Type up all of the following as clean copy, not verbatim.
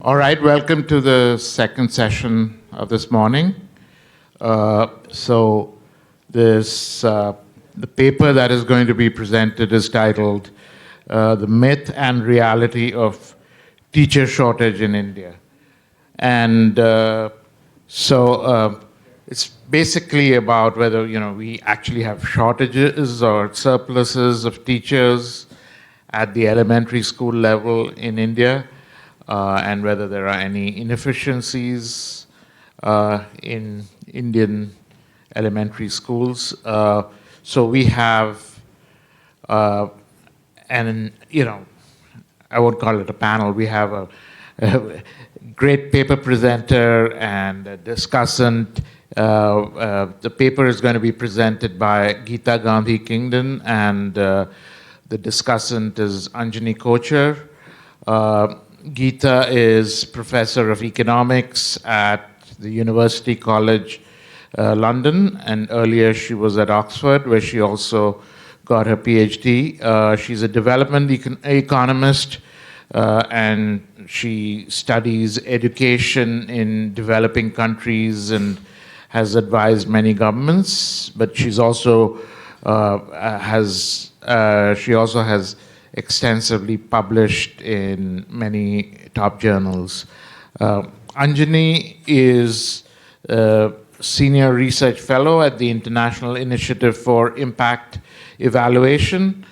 All right, welcome to the second session of this morning. So the paper that is going to be presented is titled The Myth and Reality of Teacher Shortage in India. And it's basically about whether we actually have shortages or surpluses of teachers at the elementary school level in India, and whether there are any inefficiencies in Indian elementary schools. So we have, and I won't call it a panel. We have a great paper presenter and a discussant. The paper is going to be presented by Geeta Gandhi Kingdon, and the discussant is Anjani Kochar. Geeta is professor of economics at the University College London, and earlier she was at Oxford, where she also got her PhD. She's a development economist, and she studies education in developing countries and has advised many governments. But she's also she also has extensively published in many top journals. Anjani is a senior research fellow at the International Initiative for Impact Evaluation.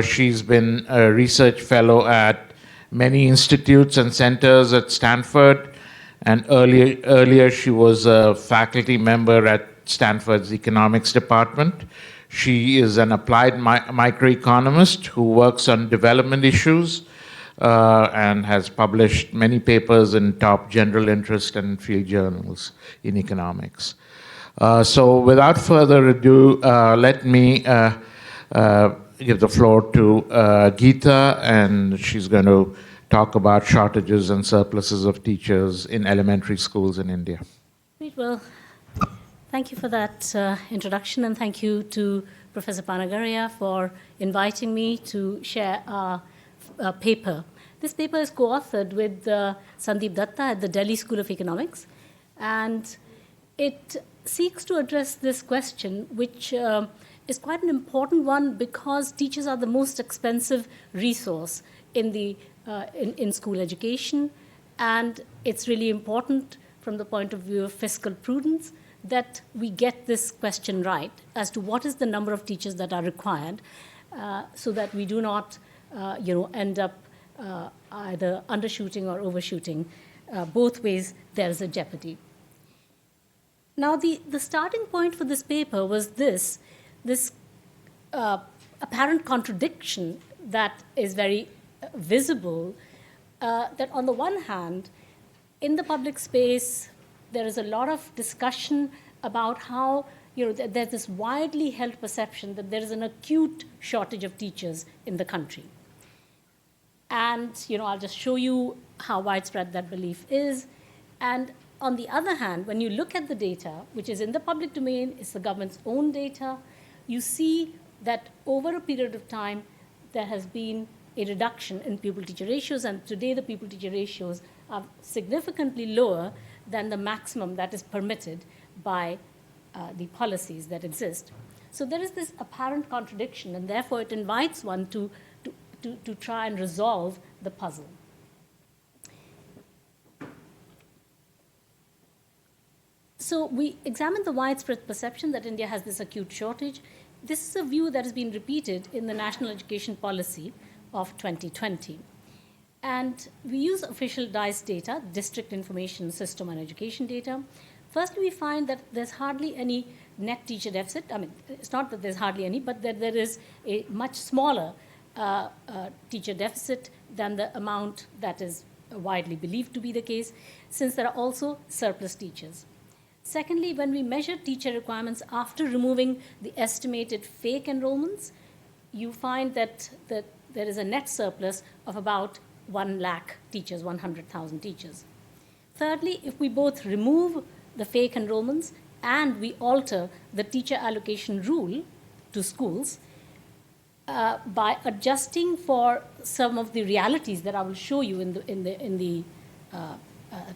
She's been a research fellow at many institutes and centers at Stanford, and earlier she was a faculty member at Stanford's economics department. She is an applied microeconomist who works on development issues and has published many papers in top general interest and field journals in economics. So without further ado, let me give the floor to Geeta, and she's going to talk about shortages and surpluses of teachers in elementary schools in India. Great. Well, thank you for that introduction, and thank you to Professor Panagaria for inviting me to share our paper. This paper is co-authored with Sandip Datta at the Delhi School of Economics, and it seeks to address this question, which is quite an important one because teachers are the most expensive resource in school education, and it's really important from the point of view of fiscal prudence that we get this question right as to what is the number of teachers that are required, so that we do not end up either undershooting or overshooting. Both ways there is a jeopardy. Now the starting point for this paper was this apparent contradiction that is very visible, that on the one hand, in the public space, there is a lot of discussion about how there's this widely held perception that there is an acute shortage of teachers in the country. And I'll just show you how widespread that belief is. And on the other hand, when you look at the data, which is in the public domain, it's the government's own data, you see that over a period of time, there has been a reduction in pupil-teacher ratios, and today the pupil-teacher ratios are significantly lower than the maximum that is permitted by the policies that exist. So there is this apparent contradiction, and therefore it invites one to try and resolve the puzzle. So we examine the widespread perception that India has this acute shortage. This is a view that has been repeated in the National Education Policy of 2020. And we use official DICE data, District Information System on Education data. Firstly, we find that there's hardly any net teacher deficit. I mean, it's not that there's hardly any, but that there is a much smaller teacher deficit than the amount that is widely believed to be the case, since there are also surplus teachers. Secondly, when we measure teacher requirements after removing the estimated fake enrollments, you find that there is a net surplus of about 1 lakh teachers, 100,000 teachers. Thirdly, if we both remove the fake enrollments and we alter the teacher allocation rule to schools by adjusting for some of the realities that I will show you in the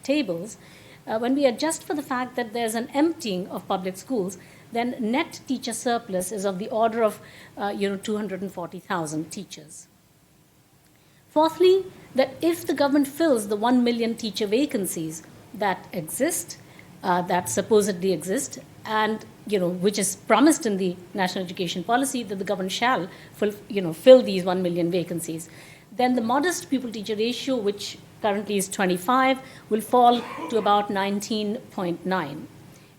tables, when we adjust for the fact that there's an emptying of public schools, then net teacher surplus is of the order of 240,000 teachers. Fourthly, that if the government fills the 1 million teacher vacancies that exist, that supposedly exist, and which is promised in the national education policy that the government shall fill these 1 million vacancies, then the modest pupil-teacher ratio, which currently is 25, will fall to about 19.9,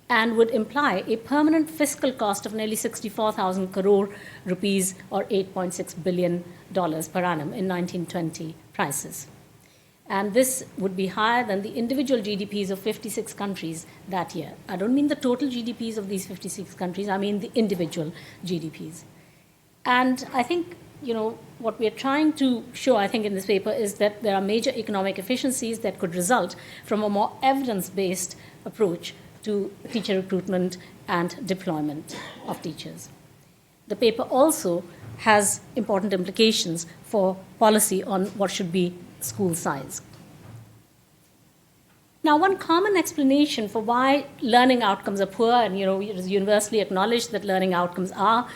and would imply a permanent fiscal cost of nearly 64,000 crore rupees, or $8.6 billion per annum in 1920 prices. And this would be higher than the individual GDPs of 56 countries that year. I don't mean the total GDPs of these 56 countries, I mean the individual GDPs. And I think, what we are trying to show, I think, in this paper is that there are major economic efficiencies that could result from a more evidence-based approach to teacher recruitment and deployment of teachers. The paper also has important implications for policy on what should be school size. Now, one common explanation for why learning outcomes are poor, and it is universally acknowledged that learning outcomes are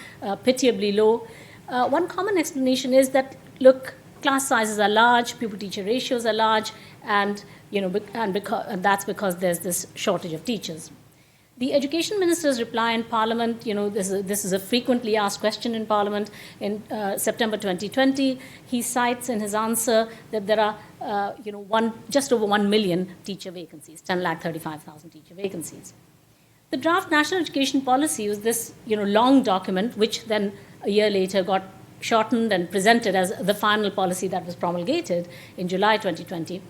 pitiably low, one common explanation is that, look, class sizes are large, pupil-teacher ratios are large, and that's because there's this shortage of teachers. The education minister's reply in Parliament, this is a frequently asked question in Parliament in September 2020. He cites in his answer that there are, just over 1 million teacher vacancies, 10,35,000 teacher vacancies. The draft national education policy was this, long document, which then a year later got shortened and presented as the final policy that was promulgated in July 2020.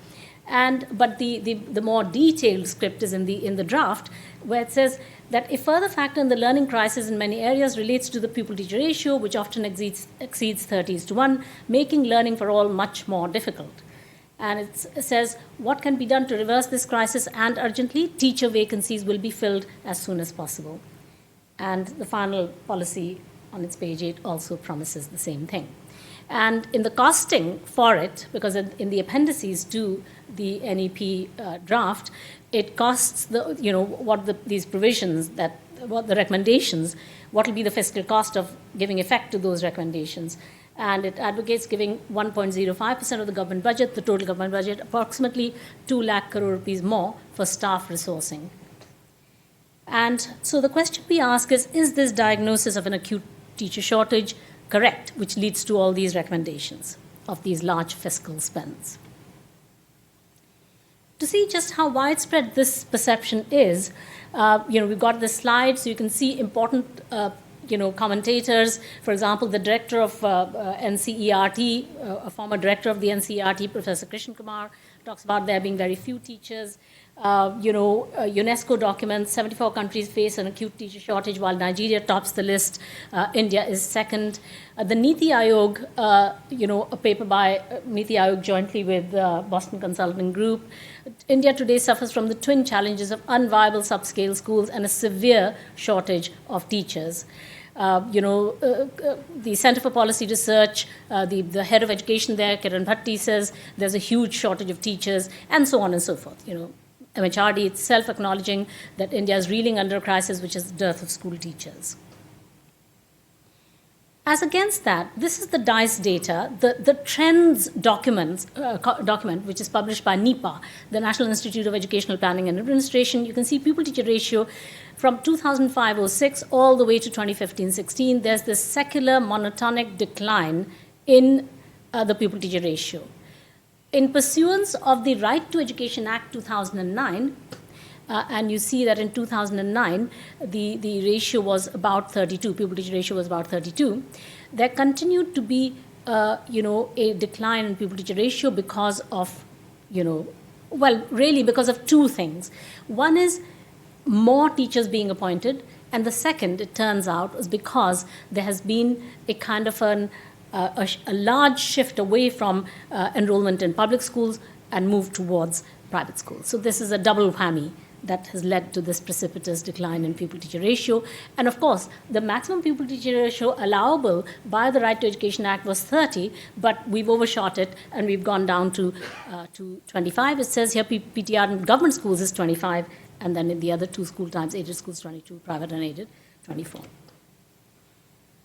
But the more detailed script is in the draft, where it says that a further factor in the learning crisis in many areas relates to the pupil-teacher ratio, which often exceeds 30:1, making learning for all much more difficult. And it says, what can be done to reverse this crisis, and urgently, teacher vacancies will be filled as soon as possible. And the final policy on its page 8 also promises the same thing. And in the costing for it, because in the appendices to the NEP draft, it costs these provisions, what the recommendations, what will be the fiscal cost of giving effect to those recommendations. And it advocates giving 1.05% of the government budget, the total government budget, approximately 2 lakh crore rupees more for staff resourcing. And so the question we ask is this diagnosis of an acute teacher shortage correct, which leads to all these recommendations of these large fiscal spends? To see just how widespread this perception is, we've got the slide, so you can see important commentators. For example, the director of NCERT, a former director of the NCERT, Professor Krishan Kumar, talks about there being very few teachers. UNESCO documents 74 countries face an acute teacher shortage, while Nigeria tops the list. India is second. The Niti Aayog, a paper by Niti Aayog jointly with Boston Consulting Group, India today suffers from the twin challenges of unviable subscale schools and a severe shortage of teachers. The Center for Policy Research, the head of education there, Kiran Bhatti, says there's a huge shortage of teachers, and so on and so forth. MHRD itself acknowledging that India is reeling under a crisis, which is the dearth of school teachers. As against that, this is the DICE data, the trends document, which is published by NEPA, the National Institute of Educational Planning and Administration. You can see pupil-teacher ratio from 2005-06 all the way to 2015-16. There's this secular monotonic decline in the pupil-teacher ratio. In pursuance of the Right to Education Act 2009, and you see that in 2009, the ratio was about 32, pupil-teacher ratio was about 32. There continued to be, a decline in pupil-teacher ratio because of, because of two things. One is more teachers being appointed, and the second, it turns out, is because there has been a kind of a large shift away from enrollment in public schools and move towards private schools. So this is a double whammy that has led to this precipitous decline in pupil-teacher ratio. And of course, the maximum pupil-teacher ratio allowable by the Right to Education Act was 30, but we've overshot it and we've gone down to 25. It says here PTR in government schools is 25, and then in the other two school types, aided schools 22, private and aided 24.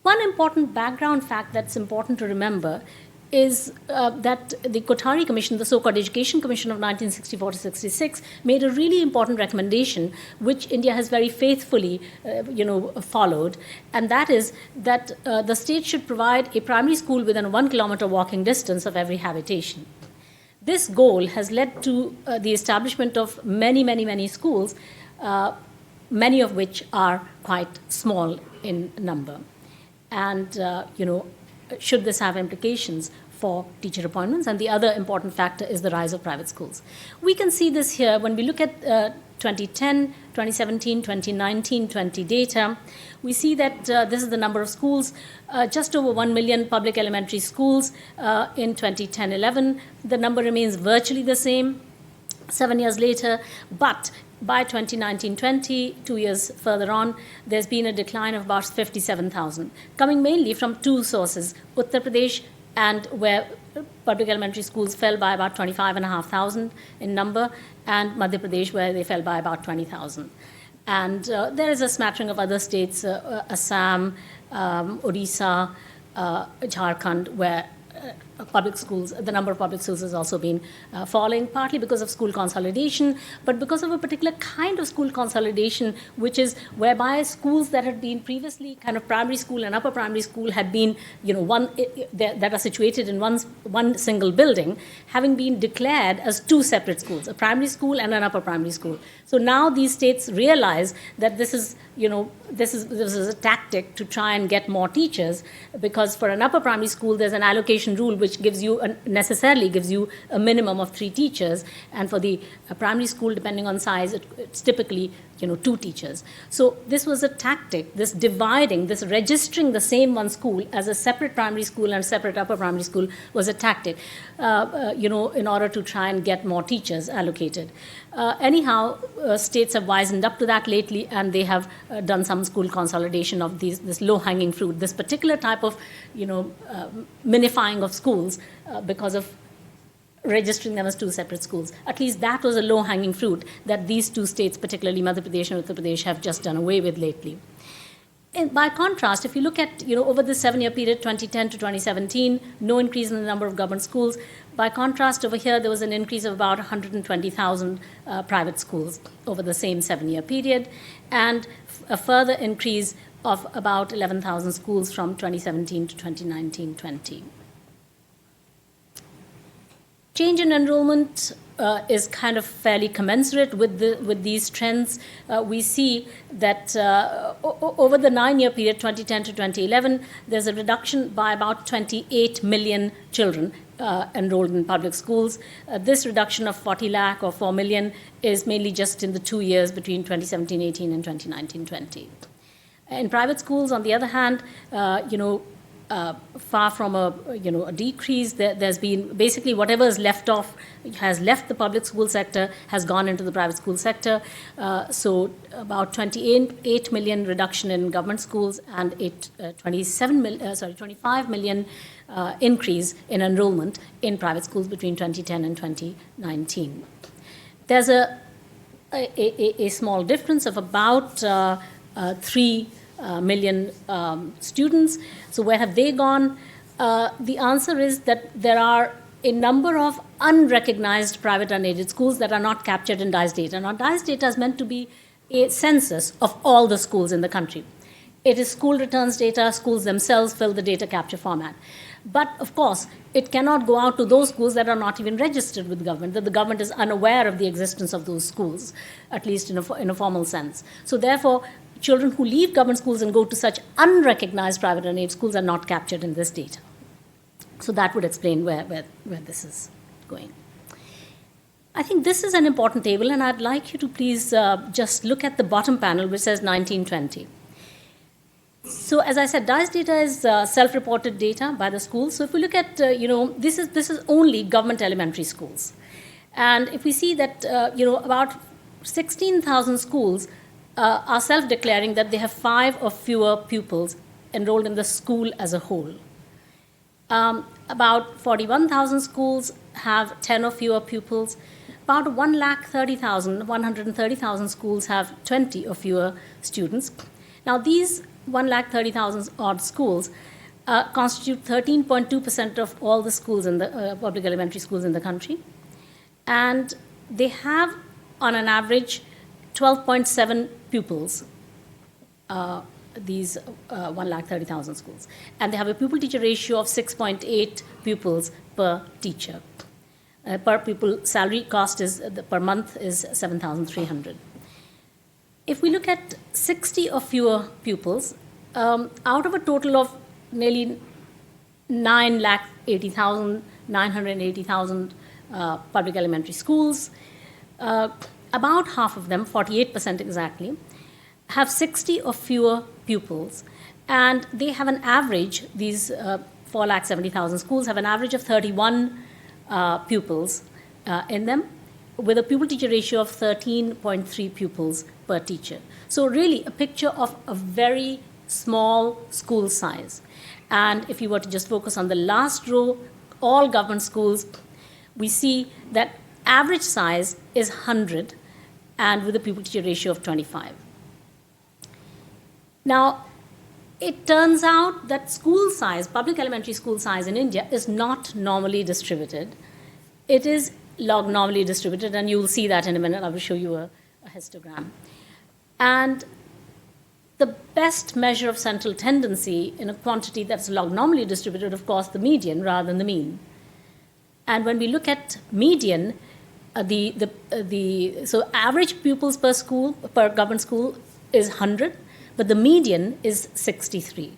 One important background fact that's important to remember is that the Kothari Commission, the so-called Education Commission of 1964 to 66, made a really important recommendation, which India has very faithfully, followed, and that is that the state should provide a primary school within a 1 kilometer walking distance of every habitation. This goal has led to the establishment of many, many, many schools, many of which are quite small in number. And, should this have implications for teacher appointments? And the other important factor is the rise of private schools. We can see this here when we look at 2010, 2017, 2019, 20 data. We see that this is the number of schools, just over 1 million public elementary schools in 2010-11. The number remains virtually the same 7 years later, but by 2019-20, 2 years further on, there's been a decline of about 57,000, coming mainly from two sources, Uttar Pradesh, and where public elementary schools fell by about 25,500 in number, and Madhya Pradesh, where they fell by about 20,000. And there is a smattering of other states, Assam, Odisha, Jharkhand, where public schools, the number of public schools has also been falling, partly because of school consolidation, but because of a particular kind of school consolidation, which is whereby schools that had been previously kind of primary school and upper primary school had been, that are situated in one single building, having been declared as two separate schools, a primary school and an upper primary school. So now these states realize that this is a tactic to try and get more teachers, because for an upper primary school, there's an allocation rule which necessarily gives you a minimum of 3 teachers, and for the primary school, depending on size, it's typically 2 teachers. So this was a tactic, this dividing, this registering the same one school as a separate primary school and separate upper primary school was a tactic, in order to try and get more teachers allocated. Anyhow, states have wisened up to that lately, and they have done some school consolidation of this low-hanging fruit, this particular type of, minifying of schools because of registering them as 2 separate schools. At least that was a low-hanging fruit that these 2 states, particularly Madhya Pradesh and Uttar Pradesh, have just done away with lately. And by contrast, if you look at, over the 7-year period, 2010 to 2017, no increase in the number of government schools. By contrast, over here, there was an increase of about 120,000 private schools over the same 7-year period, and a further increase of about 11,000 schools from 2017 to 2019-20. Change in enrollment is kind of fairly commensurate with these trends. We see that over the 9-year period, 2010 to 2011, there's a reduction by about 28 million children enrolled in public schools. This reduction of 40 lakh or 4 million is mainly just in the 2 years between 2017-18 and 2019-20. In private schools, on the other hand, far from a decrease, there's been basically whatever is left off has left the public school sector, has gone into the private school sector. So about 28 million reduction in government schools and 25 million increase in enrollment in private schools between 2010 and 2019. There's a small difference of about 3 million students. So where have they gone? The answer is that there are a number of unrecognized private unaided schools that are not captured in DICE data. Now, DICE data is meant to be a census of all the schools in the country. It is school returns data. Schools themselves fill the data capture format. But, of course, it cannot go out to those schools that are not even registered with the government, that the government is unaware of the existence of those schools, at least in a formal sense. So, therefore, children who leave government schools and go to such unrecognized private and aided schools are not captured in this data. So that would explain where this is going. I think this is an important table, and I'd like you to please just look at the bottom panel, which says 1920. So as I said, DICE data is self-reported data by the schools. So if we look at, this is only government elementary schools. And if we see that, about 16,000 schools are self-declaring that they have 5 or fewer pupils enrolled in the school as a whole. About 41,000 schools have 10 or fewer pupils. About 130,000 schools have 20 or fewer students. Now, these 130,000 odd schools constitute 13.2% of all the schools in the public elementary schools in the country. And they have, on an average, 12.7 pupils, these 130,000 schools. And they have a pupil-teacher ratio of 6.8 pupils per teacher. Per pupil salary cost is, per month is 7,300. If we look at 60 or fewer pupils, out of a total of nearly 980,000 public elementary schools, about half of them, 48% exactly, have 60 or fewer pupils. And they have an average, these 470,000 schools have an average of 31 pupils in them, with a pupil-teacher ratio of 13.3 pupils per teacher. So really a picture of a very small school size. And if you were to just focus on the last row, all government schools, we see that average size is 100 and with a pupil-teacher ratio of 25. Now, it turns out that school size, public elementary school size in India is not normally distributed. It is log-normally distributed, and you'll see that in a minute. I will show you a histogram. And the best measure of central tendency in a quantity that's log-normally distributed, of course, the median rather than the mean. And when we look at median, so average pupils per school, per government school is 100, but the median is 63.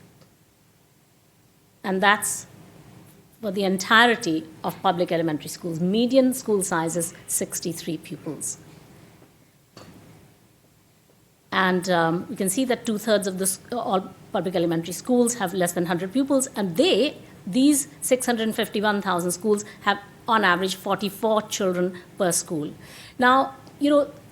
And that's for the entirety of public elementary schools. Median school size is 63 pupils. And you can see that 2/3 of all public elementary schools have less than 100 pupils, and these 651,000 schools have, on average, 44 children per school. Now,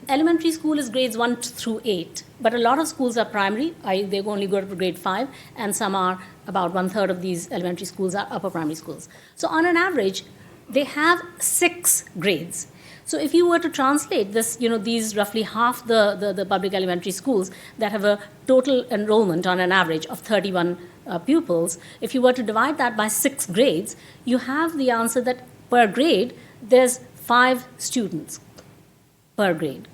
elementary school is grades 1 through 8, but a lot of schools are primary. They only go up to grade 5, and some are, about 1/3 of these elementary schools are upper primary schools. So on an average, they have 6 grades. So if you were to translate this, these roughly half the public elementary schools that have a total enrollment on an average of 31 pupils, if you were to divide that by 6 grades, you have the answer that per grade, there's 5 students per grade.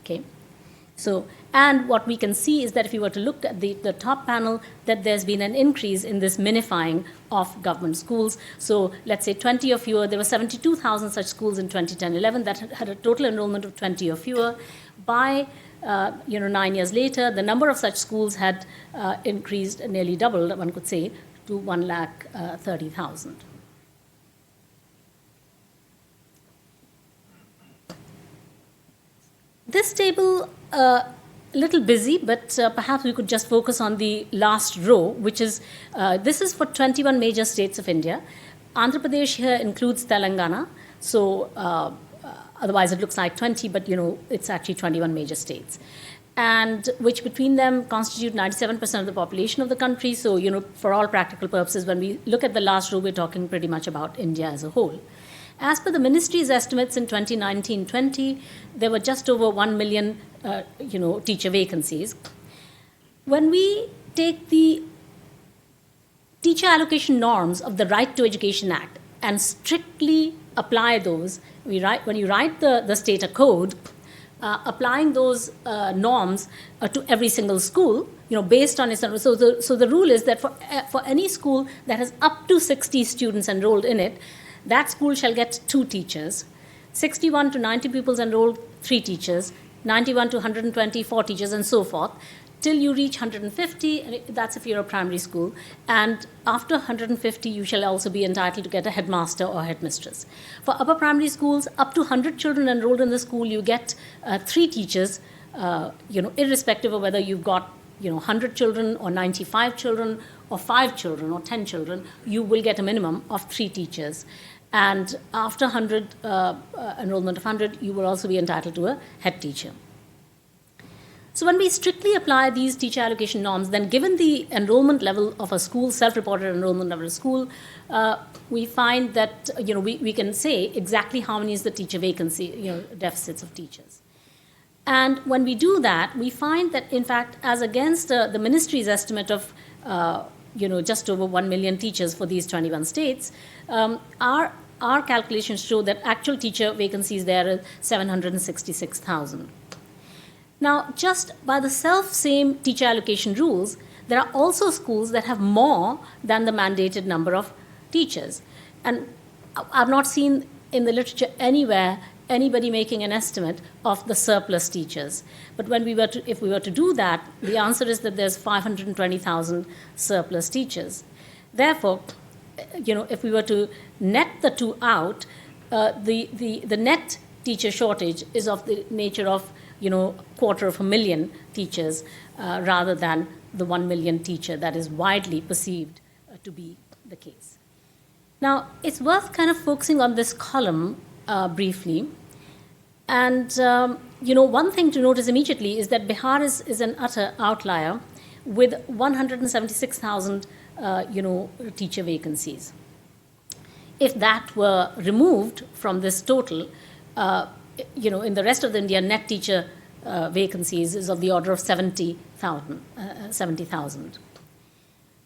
Okay? So, and what we can see is that if you were to look at the top panel, that there's been an increase in this minifying of government schools. So let's say 20 or fewer. There were 72,000 such schools in 2010-11 that had a total enrollment of 20 or fewer. By 9 years later, the number of such schools had increased, nearly doubled, one could say, to 130,000. This table, a little busy, but perhaps we could just focus on the last row, which is, this is for 21 major states of India. Andhra Pradesh here includes Telangana, so otherwise it looks like 20, but it's actually 21 major states, and which between them constitute 97% of the population of the country. So, for all practical purposes, when we look at the last row, we're talking pretty much about India as a whole. As per the ministry's estimates in 2019-20, there were just over 1 million, teacher vacancies. When we take the teacher allocation norms of the Right to Education Act and strictly apply those, when you write the Stata Code, applying those norms to every single school, based on its, so the rule is that for any school that has up to 60 students enrolled in it, that school shall get 2 teachers. 61 to 90 pupils enrolled, 3 teachers. 91 to 120, 4 teachers, and so forth, till you reach 150, that's if you're a primary school. And after 150, you shall also be entitled to get a headmaster or headmistress. For upper primary schools, up to 100 children enrolled in the school, you get 3 teachers, irrespective of whether you've got 100 children or 95 children or 5 children or 10 children, you will get a minimum of 3 teachers. And after 100 enrollment of 100, you will also be entitled to a head teacher. So when we strictly apply these teacher allocation norms, then given the enrollment level of a school, self-reported enrollment level of a school, we find that we can say exactly how many is the teacher vacancy, deficits of teachers. And when we do that, we find that, in fact, as against the ministry's estimate of just over 1 million teachers for these 21 states, our calculations show that actual teacher vacancies there are 766,000. Now, just by the self-same teacher allocation rules, there are also schools that have more than the mandated number of teachers. And I've not seen in the literature anywhere anybody making an estimate of the surplus teachers. But if we were to do that, the answer is that there's 520,000 surplus teachers. Therefore, if we were to net the two out, the net teacher shortage is of the nature of 250,000 teachers rather than the 1 million teacher that is widely perceived to be the case. Now, it's worth kind of focusing on this column briefly. And, one thing to notice immediately is that Bihar is an utter outlier with 176,000, teacher vacancies. If that were removed from this total, in the rest of India, net teacher vacancies is of the order of 70,000.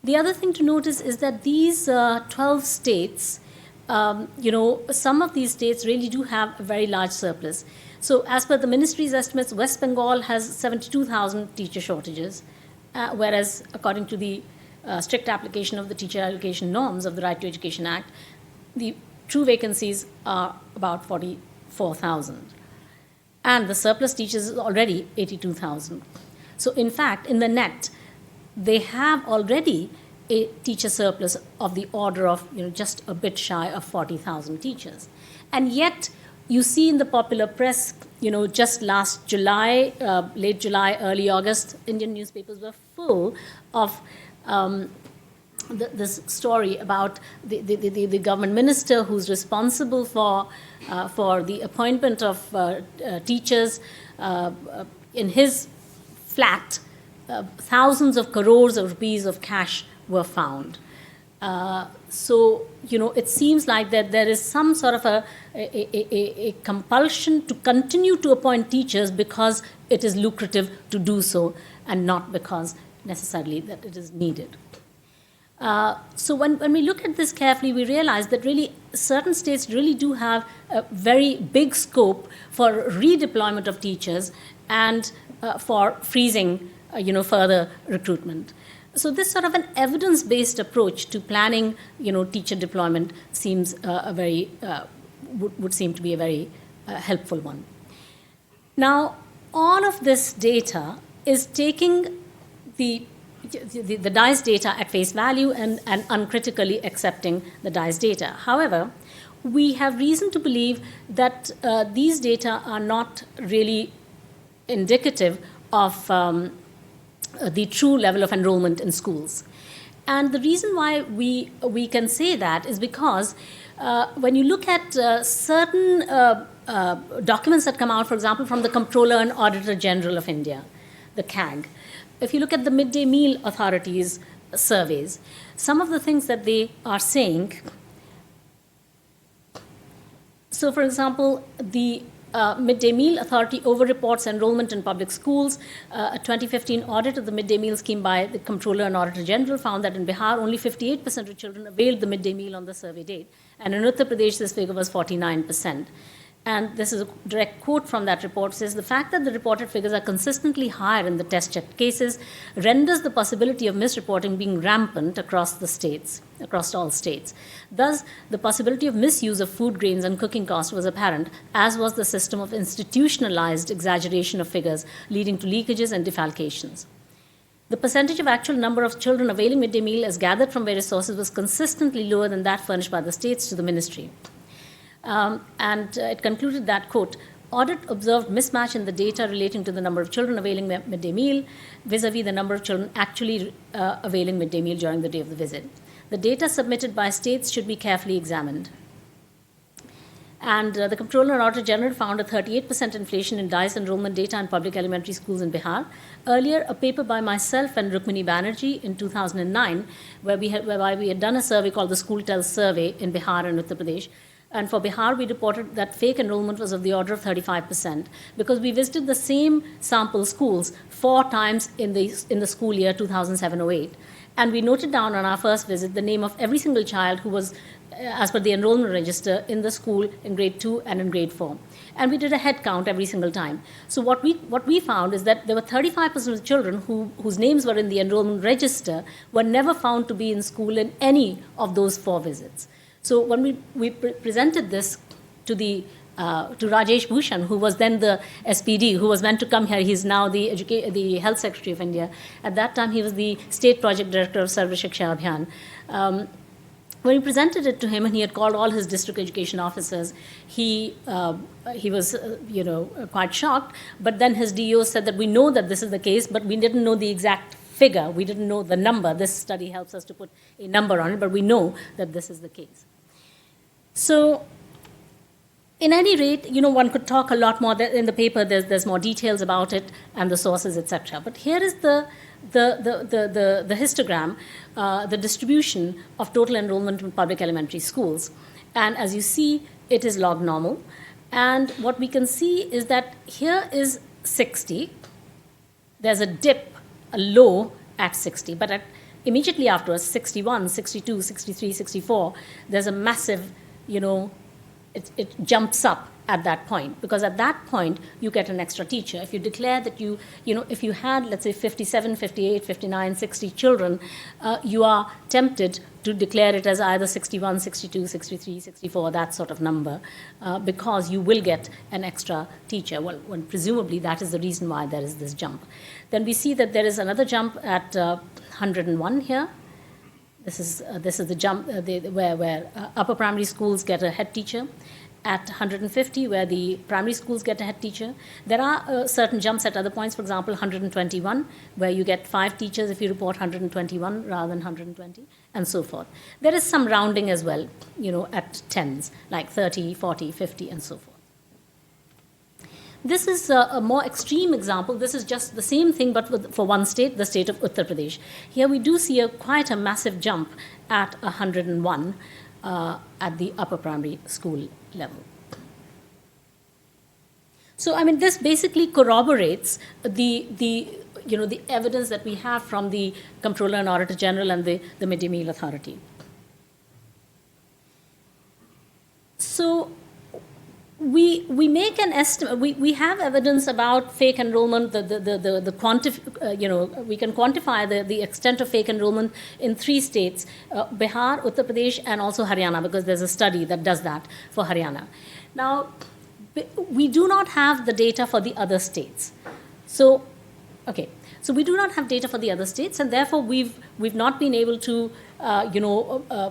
The other thing to notice is that these 12 states, some of these states really do have a very large surplus. So as per the ministry's estimates, West Bengal has 72,000 teacher shortages, whereas according to the strict application of the teacher allocation norms of the Right to Education Act, the true vacancies are about 44,000. And the surplus teachers is already 82,000. So in fact, in the net, they have already a teacher surplus of the order of just a bit shy of 40,000 teachers. And yet, you see in the popular press, just last July, late July, early August, Indian newspapers were full of this story about the government minister who's responsible for the appointment of teachers in his flat. Thousands of crores of rupees of cash were found. So, it seems like that there is some sort of a compulsion to continue to appoint teachers because it is lucrative to do so and not because necessarily that it is needed. So when we look at this carefully, we realize that really certain states really do have a very big scope for redeployment of teachers and for freezing further recruitment. So this sort of an evidence-based approach to planning, teacher deployment seems would seem to be a very helpful one. Now, all of this data is taking the DICE data at face value and uncritically accepting the DICE data. However, we have reason to believe that these data are not really indicative of the true level of enrollment in schools. And the reason why we can say that is because when you look at certain documents that come out, for example, from the Comptroller and Auditor General of India, the CAG, if you look at the midday meal authorities surveys, some of the things that they are saying, so for example, the Midday Meal Authority overreports enrollment in public schools. A 2015 audit of the midday meal scheme by the Comptroller and Auditor General found that in Bihar, only 58% of children availed the midday meal on the survey date. And in Uttar Pradesh, this figure was 49%. And this is a direct quote from that report, says, the fact that the reported figures are consistently higher in the test-checked cases renders the possibility of misreporting being rampant across all states. Thus, the possibility of misuse of food grains and cooking costs was apparent, as was the system of institutionalized exaggeration of figures, leading to leakages and defalcations. The percentage of actual number of children availing midday meal as gathered from various sources was consistently lower than that furnished by the states to the ministry. It concluded that, quote, audit observed mismatch in the data relating to the number of children availing midday meal vis-a-vis the number of children actually availing midday meal during the day of the visit. The data submitted by states should be carefully examined. And the Comptroller and Auditor General found a 38% inflation in DICE enrollment data in public elementary schools in Bihar. Earlier, a paper by myself and Rukmini Banerjee in 2009, whereby we had done a survey called the School Tells Survey in Bihar and Uttar Pradesh. And for Bihar, we reported that fake enrollment was of the order of 35%, because we visited the same sample schools 4 times in the school year 2007-08. And we noted down on our first visit the name of every single child who was, as per the enrollment register, in the school in grade 2 and in grade 4. And we did a head count every single time. So what we found is that there were 35% of children whose names were in the enrollment register were never found to be in school in any of those 4 visits. So when we presented this to Rajesh Bhushan, who was then the SPD, who was meant to come here. He's now the Health Secretary of India. At that time, he was the State Project Director of Sarva Shiksha Abhiyan. When we presented it to him, and he had called all his district education officers, he was, quite shocked. But then his DO said that we know that this is the case, but we didn't know the exact figure. We didn't know the number. This study helps us to put a number on it, but we know that this is the case. So, in any rate, one could talk a lot more. In the paper, there's more details about it and the sources, etc. But here is the histogram, the distribution of total enrollment in public elementary schools. And as you see, it is log normal. And what we can see is that here is 60. There's a dip, a low at 60. But immediately afterwards, 61, 62, 63, 64, there's a massive, it jumps up at that point, because at that point you get an extra teacher. If you declare that if you had, let's say, 57, 58, 59, 60 children, you are tempted to declare it as either 61, 62, 63, 64, that sort of number, because you will get an extra teacher. Well, presumably that is the reason why there is this jump. Then we see that there is another jump at 101 here. This is the jump where upper primary schools get a head teacher. At 150, where the primary schools get a head teacher. There are certain jumps at other points, for example, 121, where you get 5 teachers if you report 121 rather than 120, and so forth. There is some rounding as well, at tens, like 30, 40, 50, and so forth. This is a more extreme example. This is just the same thing, but for one state, the state of Uttar Pradesh. Here we do see quite a massive jump at 101 at the upper primary school level. So, this basically corroborates the evidence that we have from the Comptroller and Auditor General and the Midday Meal Authority. So, we make an estimate. We have evidence about fake enrollment. We can quantify the extent of fake enrollment in 3 states: Bihar, Uttar Pradesh, and also Haryana, because there's a study that does that for Haryana. Now, we do not have the data for the other states. So we do not have data for the other states, and therefore we've not been able to,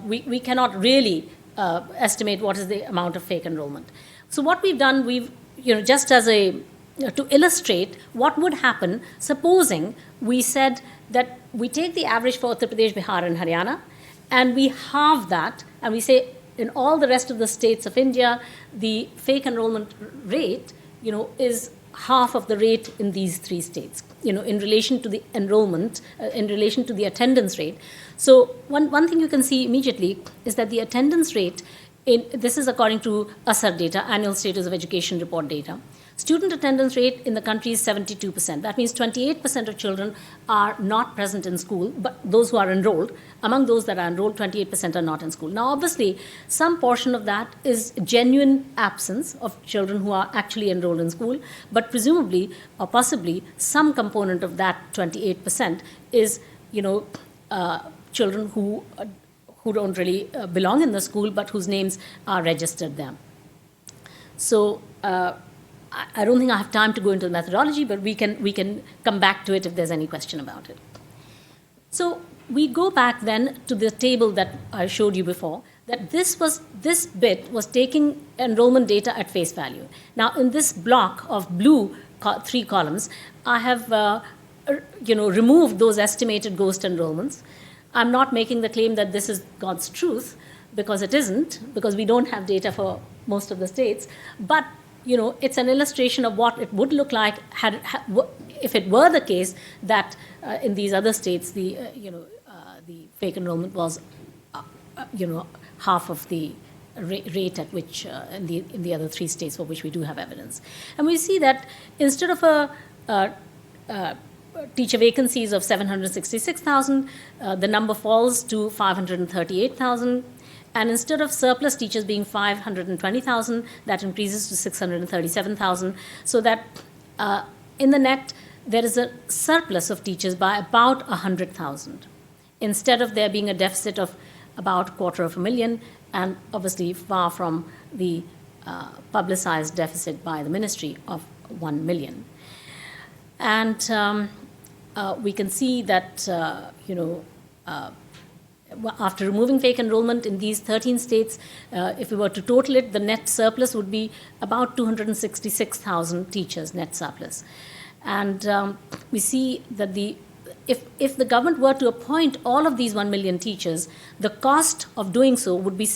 we cannot really estimate what is the amount of fake enrollment. So what we've done, just as to illustrate what would happen, supposing we said that we take the average for Uttar Pradesh, Bihar, and Haryana, and we halve that, and we say in all the rest of the states of India, the fake enrollment rate, is half of the rate in these 3 states, in relation to the enrollment, in relation to the attendance rate. So one thing you can see immediately is that the attendance rate, this is according to ASAR data, Annual Status of Education Report data. Student attendance rate in the country is 72%. That means 28% of children are not present in school, but those who are enrolled, among those that are enrolled, 28% are not in school. Now, obviously, some portion of that is genuine absence of children who are actually enrolled in school, but presumably or possibly some component of that 28% is, children who don't really belong in the school, but whose names are registered there. So I don't think I have time to go into the methodology, but we can come back to it if there's any question about it. So we go back then to the table that I showed you before, that this bit was taking enrollment data at face value. Now, in this block of blue 3 columns, I have removed those estimated ghost enrollments. I'm not making the claim that this is God's truth, because it isn't, because we don't have data for most of the states. But it's an illustration of what it would look like if it were the case that in these other states the fake enrollment was half of the rate at which in the other 3 states for which we do have evidence. And we see that instead of teacher vacancies of 766,000, the number falls to 538,000. And instead of surplus teachers being 520,000, that increases to 637,000. So that in the net, there is a surplus of teachers by about 100,000, instead of there being a deficit of about 250,000, and obviously far from the publicized deficit by the ministry of 1 million. And we can see that, after removing fake enrollment in these 13 states, if we were to total it, the net surplus would be about 266,000 teachers, net surplus. And we see that if the government were to appoint all of these 1 million teachers, the cost of doing so would be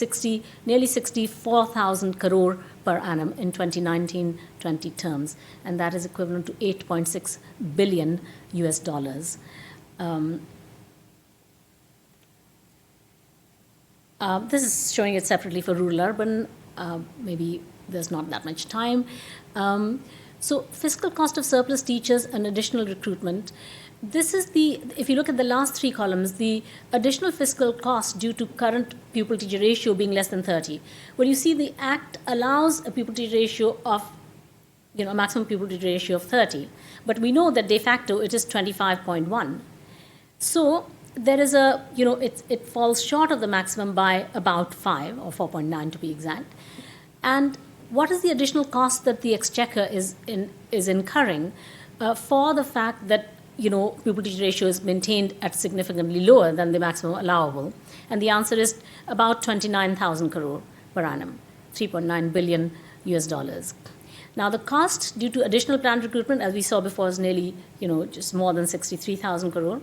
nearly 64,000 crore per annum in 2019-20 terms, and that is equivalent to $8.6 billion US dollars. This is showing it separately for rural urban. Maybe there's not that much time. So fiscal cost of surplus teachers and additional recruitment. This is if you look at the last 3 columns, the additional fiscal cost due to current pupil-teacher ratio being less than 30. Well, you see the Act allows a pupil-teacher ratio of, a maximum pupil-teacher ratio of 30. But we know that de facto it is 25.1. So there is it falls short of the maximum by about 5, or 4.9 to be exact. And what is the additional cost that the Exchequer is incurring for the fact that pupil-teacher ratio is maintained at significantly lower than the maximum allowable? And the answer is about 29,000 crore per annum, 3.9 billion US dollars. Now, the cost due to additional planned recruitment, as we saw before, is nearly, just more than 63,000 crore,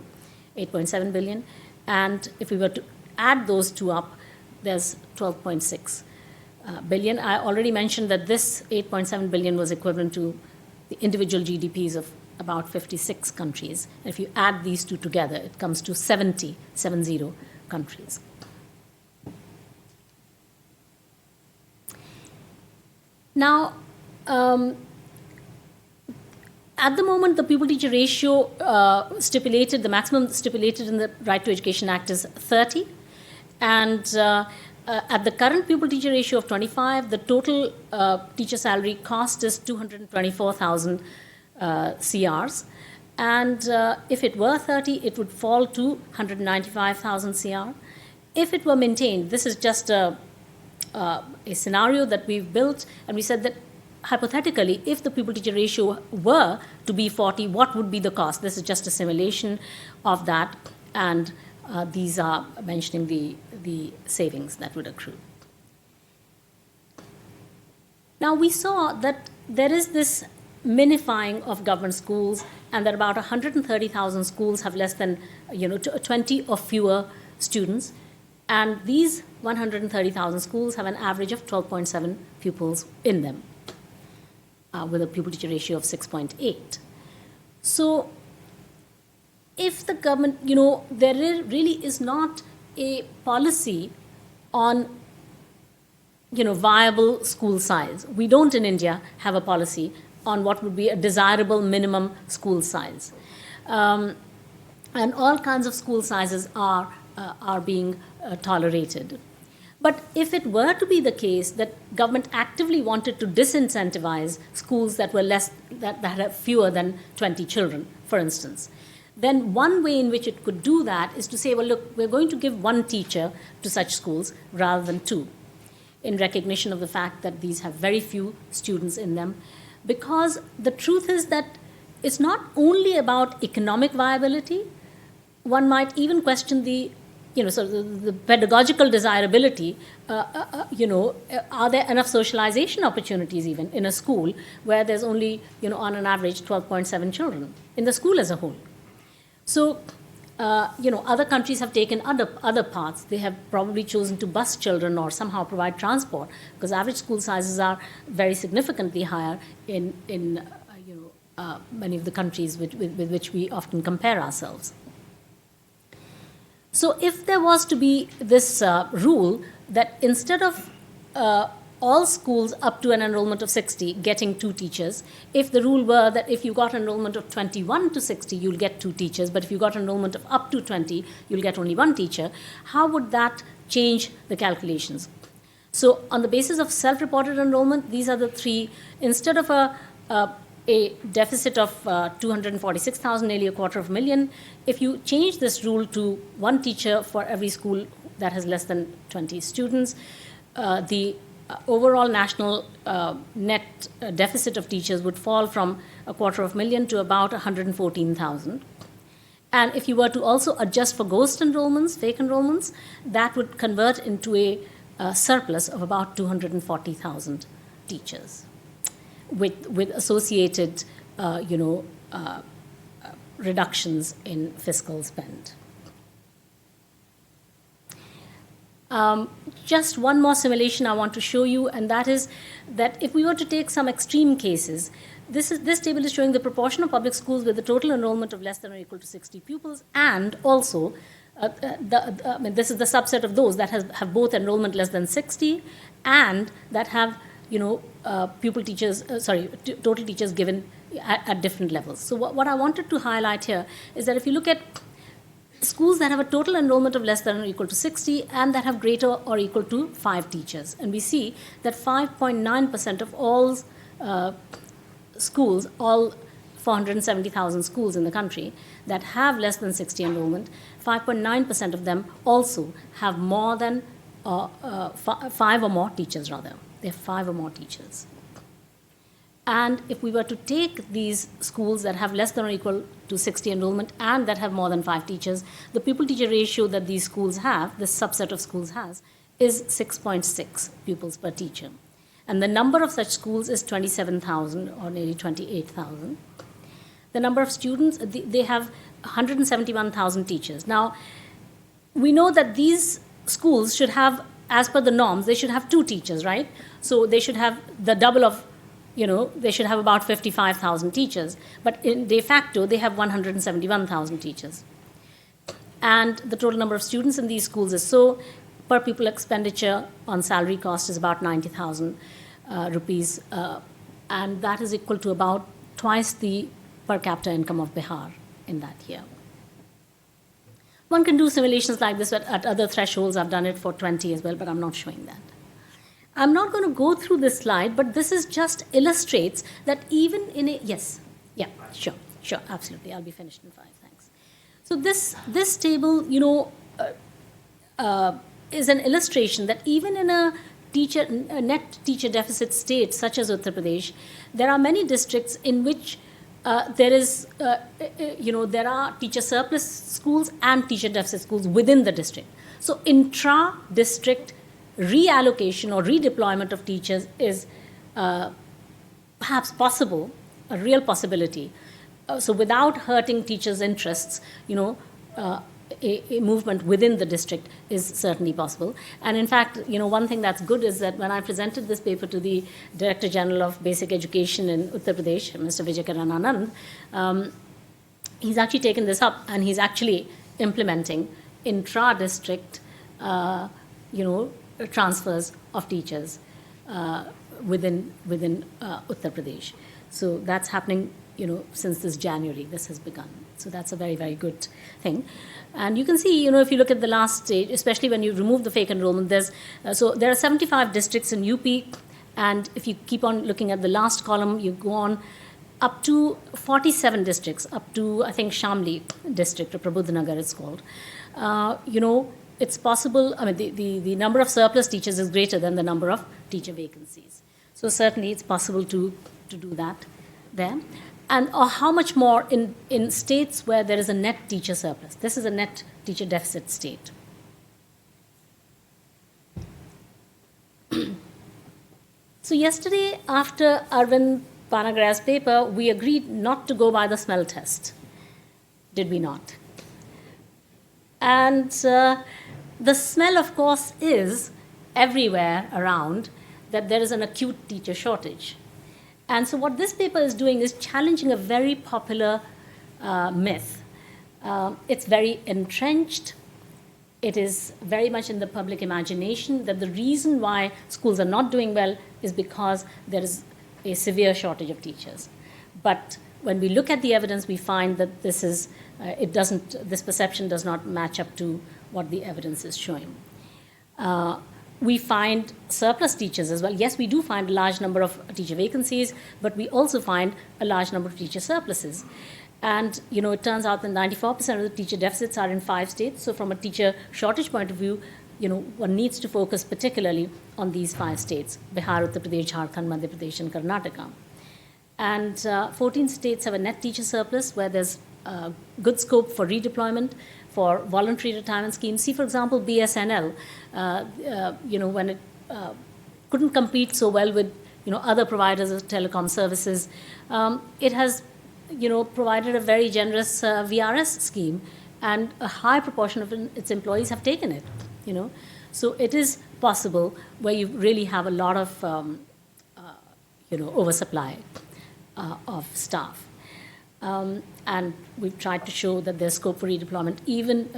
8.7 billion. And if we were to add those two up, there's 12.6 billion. I already mentioned that this 8.7 billion was equivalent to the individual GDPs of about 56 countries. And if you add these two together, it comes to 70 countries. Now, at the moment, the pupil-teacher ratio the maximum stipulated in the Right to Education Act is 30. And at the current pupil-teacher ratio of 25, the total teacher salary cost is 224,000 CRs. And if it were 30, it would fall to 195,000 CR. If it were maintained, this is just a scenario that we've built, and we said that hypothetically, if the pupil-teacher ratio were to be 40, what would be the cost? This is just a simulation of that, and these are mentioning the savings that would accrue. Now, we saw that there is this minifying of government schools, and that about 130,000 schools have less than 20 or fewer students, and these 130,000 schools have an average of 12.7 pupils in them, with a pupil-teacher ratio of 6.8. So if the government, there really is not a policy on, viable school size. We don't in India have a policy on what would be a desirable minimum school size. And all kinds of school sizes are being tolerated. But if it were to be the case that government actively wanted to disincentivize schools that were that had fewer than 20 children, for instance, then one way in which it could do that is to say, well, look, we're going to give 1 teacher to such schools rather than 2, in recognition of the fact that these have very few students in them. Because the truth is that it's not only about economic viability. One might even question the pedagogical desirability, are there enough socialization opportunities even in a school where there's only, on an average, 12.7 children in the school as a whole? So other countries have taken other paths. They have probably chosen to bus children or somehow provide transport, because average school sizes are very significantly higher in many of the countries with which we often compare ourselves. So if there was to be this rule that instead of all schools up to an enrollment of 60 getting 2 teachers, if the rule were that if you got enrollment of 21 to 60, you'll get 2 teachers, but if you got enrollment of up to 20, you'll get only 1 teacher, how would that change the calculations? So on the basis of self-reported enrollment, these are the 3. Instead of a deficit of 246,000, nearly a quarter of a million, if you change this rule to 1 teacher for every school that has less than 20 students, the overall national net deficit of teachers would fall from a quarter of a million to about 114,000. And if you were to also adjust for ghost enrollments, fake enrollments, that would convert into a surplus of about 240,000 teachers, with associated, reductions in fiscal spend. Just one more simulation I want to show you, and that is that if we were to take some extreme cases, this table is showing the proportion of public schools with a total enrollment of less than or equal to 60 pupils, and also this is the subset of those that have both enrollment less than 60 and that have total teachers given at different levels. So what I wanted to highlight here is that if you look at schools that have a total enrollment of less than or equal to 60 and that have greater or equal to 5 teachers. And we see that 5.9% of all schools, all 470,000 schools in the country that have less than 60 enrollment, 5.9% of them also have more than 5 or more teachers, rather. They have 5 or more teachers. And if we were to take these schools that have less than or equal to 60 enrollment and that have more than 5 teachers, the pupil-teacher ratio that these schools have, this subset of schools has, is 6.6 pupils per teacher. And the number of such schools is 27,000 or nearly 28,000. The number of students, they have 171,000 teachers. Now, we know that these schools should have, as per the norms, they should have 2 teachers, right? So they should have the double of, they should have about 55,000 teachers. But in de facto, they have 171,000 teachers. And the total number of students in these schools is so, per pupil expenditure on salary cost is about 90,000 rupees. And that is equal to about twice the per capita income of Bihar in that year. One can do simulations like this at other thresholds. I've done it for 20 as well, but I'm not showing that. I'm not going to go through this slide, but this is just illustrates that even in a, yes, yeah, sure, absolutely. I'll be finished in 5, thanks. So this table, is an illustration that even in a net teacher deficit state such as Uttar Pradesh, there are many districts in which there are teacher surplus schools and teacher deficit schools within the district. So intra-district reallocation or redeployment of teachers is perhaps possible, a real possibility. So without hurting teachers' interests, a movement within the district is certainly possible. And in fact, one thing that's good is that when I presented this paper to the Director General of Basic Education in Uttar Pradesh, Mr. Vijay Karan Anand, he's actually taken this up and he's actually implementing intra-district, transfers of teachers within Uttar Pradesh. So that's happening, since this January, this has begun. So that's a very, very good thing. And you can see, if you look at the last stage, especially when you remove the fake enrollment, so there are 75 districts in UP, and if you keep on looking at the last column, you go on up to 47 districts, up to, I think, Shamli district, or Prabodhanagar it's called. It's possible, the number of surplus teachers is greater than the number of teacher vacancies. So certainly it's possible to do that there. And how much more in states where there is a net teacher surplus. This is a net teacher deficit state. So yesterday, after Arvind Panagraya's paper, we agreed not to go by the smell test. Did we not? And the smell, of course, is everywhere around that there is an acute teacher shortage. And so what this paper is doing is challenging a very popular myth. It's very entrenched. It is very much in the public imagination that the reason why schools are not doing well is because there is a severe shortage of teachers. But when we look at the evidence, we find that this perception does not match up to what the evidence is showing. We find surplus teachers as well. Yes, we do find a large number of teacher vacancies, but we also find a large number of teacher surpluses. And it turns out that 94% of the teacher deficits are in 5 states. So from a teacher shortage point of view, one needs to focus particularly on these 5 states: Bihar, Uttar Pradesh, Jharkhand, Madhya Pradesh, and Karnataka. And 14 states have a net teacher surplus where there's good scope for redeployment, for voluntary retirement schemes. See, for example, BSNL, when it couldn't compete so well with other providers of telecom services, it has provided a very generous VRS scheme, and a high proportion of its employees have taken it. So it is possible where you really have a lot of oversupply of staff. And we've tried to show that there's scope for redeployment even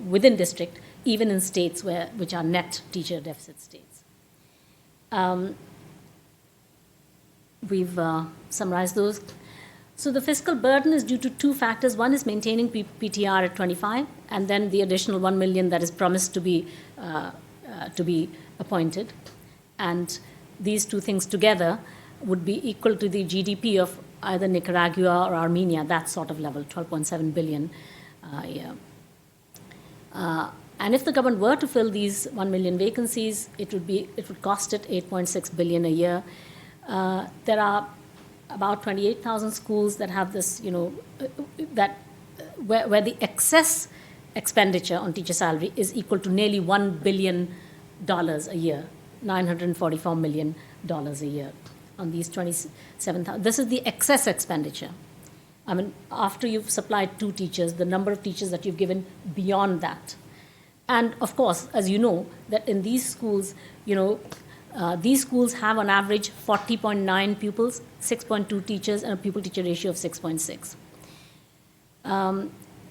within district, even in states which are net teacher deficit states. We've summarized those. So the fiscal burden is due to 2 factors. One is maintaining PTR at 25, and then the additional 1 million that is promised to be appointed. And these 2 things together would be equal to the GDP of either Nicaragua or Armenia, that sort of level, 12.7 billion a year. And if the government were to fill these 1 million vacancies, it would cost it 8.6 billion a year. There are about 28,000 schools that have this, where the excess expenditure on teacher salary is equal to nearly $1 billion a year, $944 million a year on these 27,000. This is the excess expenditure. I mean, after you've supplied 2 teachers, the number of teachers that you've given beyond that. And of course, as you know, that in these schools, these schools have on average 40.9 pupils, 6.2 teachers, and a pupil-teacher ratio of 6.6.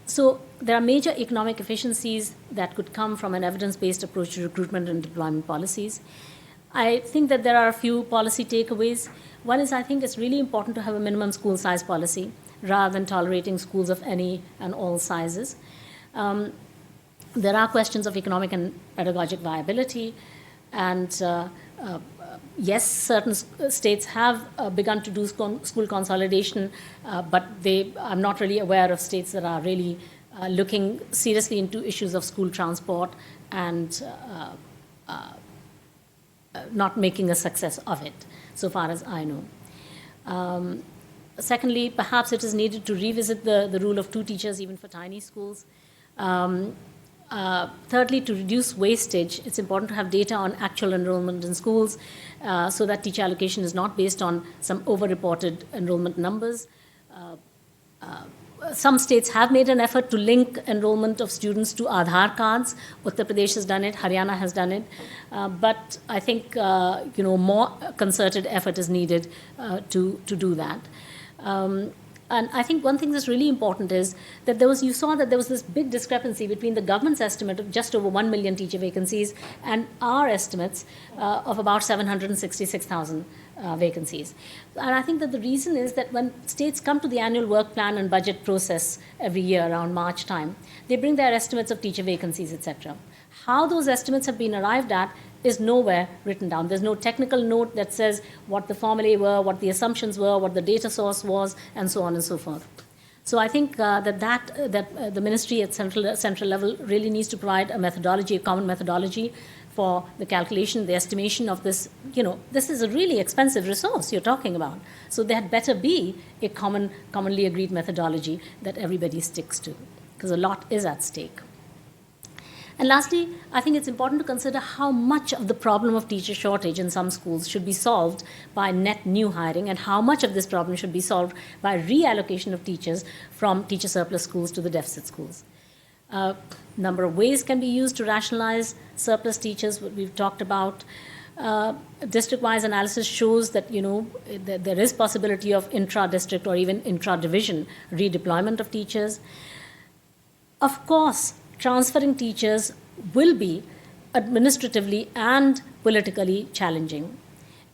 So there are major economic efficiencies that could come from an evidence-based approach to recruitment and deployment policies. I think that there are a few policy takeaways. One is, I think it's really important to have a minimum school size policy rather than tolerating schools of any and all sizes. There are questions of economic and pedagogic viability, and yes, certain states have begun to do school consolidation, but I'm not really aware of states that are really looking seriously into issues of school transport and not making a success of it, so far as I know. Secondly, perhaps it is needed to revisit the rule of 2 teachers even for tiny schools. Thirdly, to reduce wastage, it's important to have data on actual enrollment in schools so that teacher allocation is not based on some over-reported enrollment numbers. Some states have made an effort to link enrollment of students to Aadhaar cards. Uttar Pradesh has done it, Haryana has done it. But I think more concerted effort is needed to do that. And I think one thing that's really important is that you saw that there was this big discrepancy between the government's estimate of just over 1 million teacher vacancies and our estimates of about 766,000 vacancies. And I think that the reason is that when states come to the annual work plan and budget process every year around March time, they bring their estimates of teacher vacancies, etc. How those estimates have been arrived at is nowhere written down. There's no technical note that says what the formulae were, what the assumptions were, what the data source was, and so on and so forth. So I think that the ministry at central level really needs to provide a methodology, a common methodology for the calculation, the estimation of this. This is a really expensive resource you're talking about. So there had better be a commonly agreed methodology that everybody sticks to, because a lot is at stake. And lastly, I think it's important to consider how much of the problem of teacher shortage in some schools should be solved by net new hiring, and how much of this problem should be solved by reallocation of teachers from teacher surplus schools to the deficit schools. Number of ways can be used to rationalize surplus teachers, what we've talked about. District-wise analysis shows that, there is possibility of intra-district or even intra-division redeployment of teachers. Of course, transferring teachers will be administratively and politically challenging.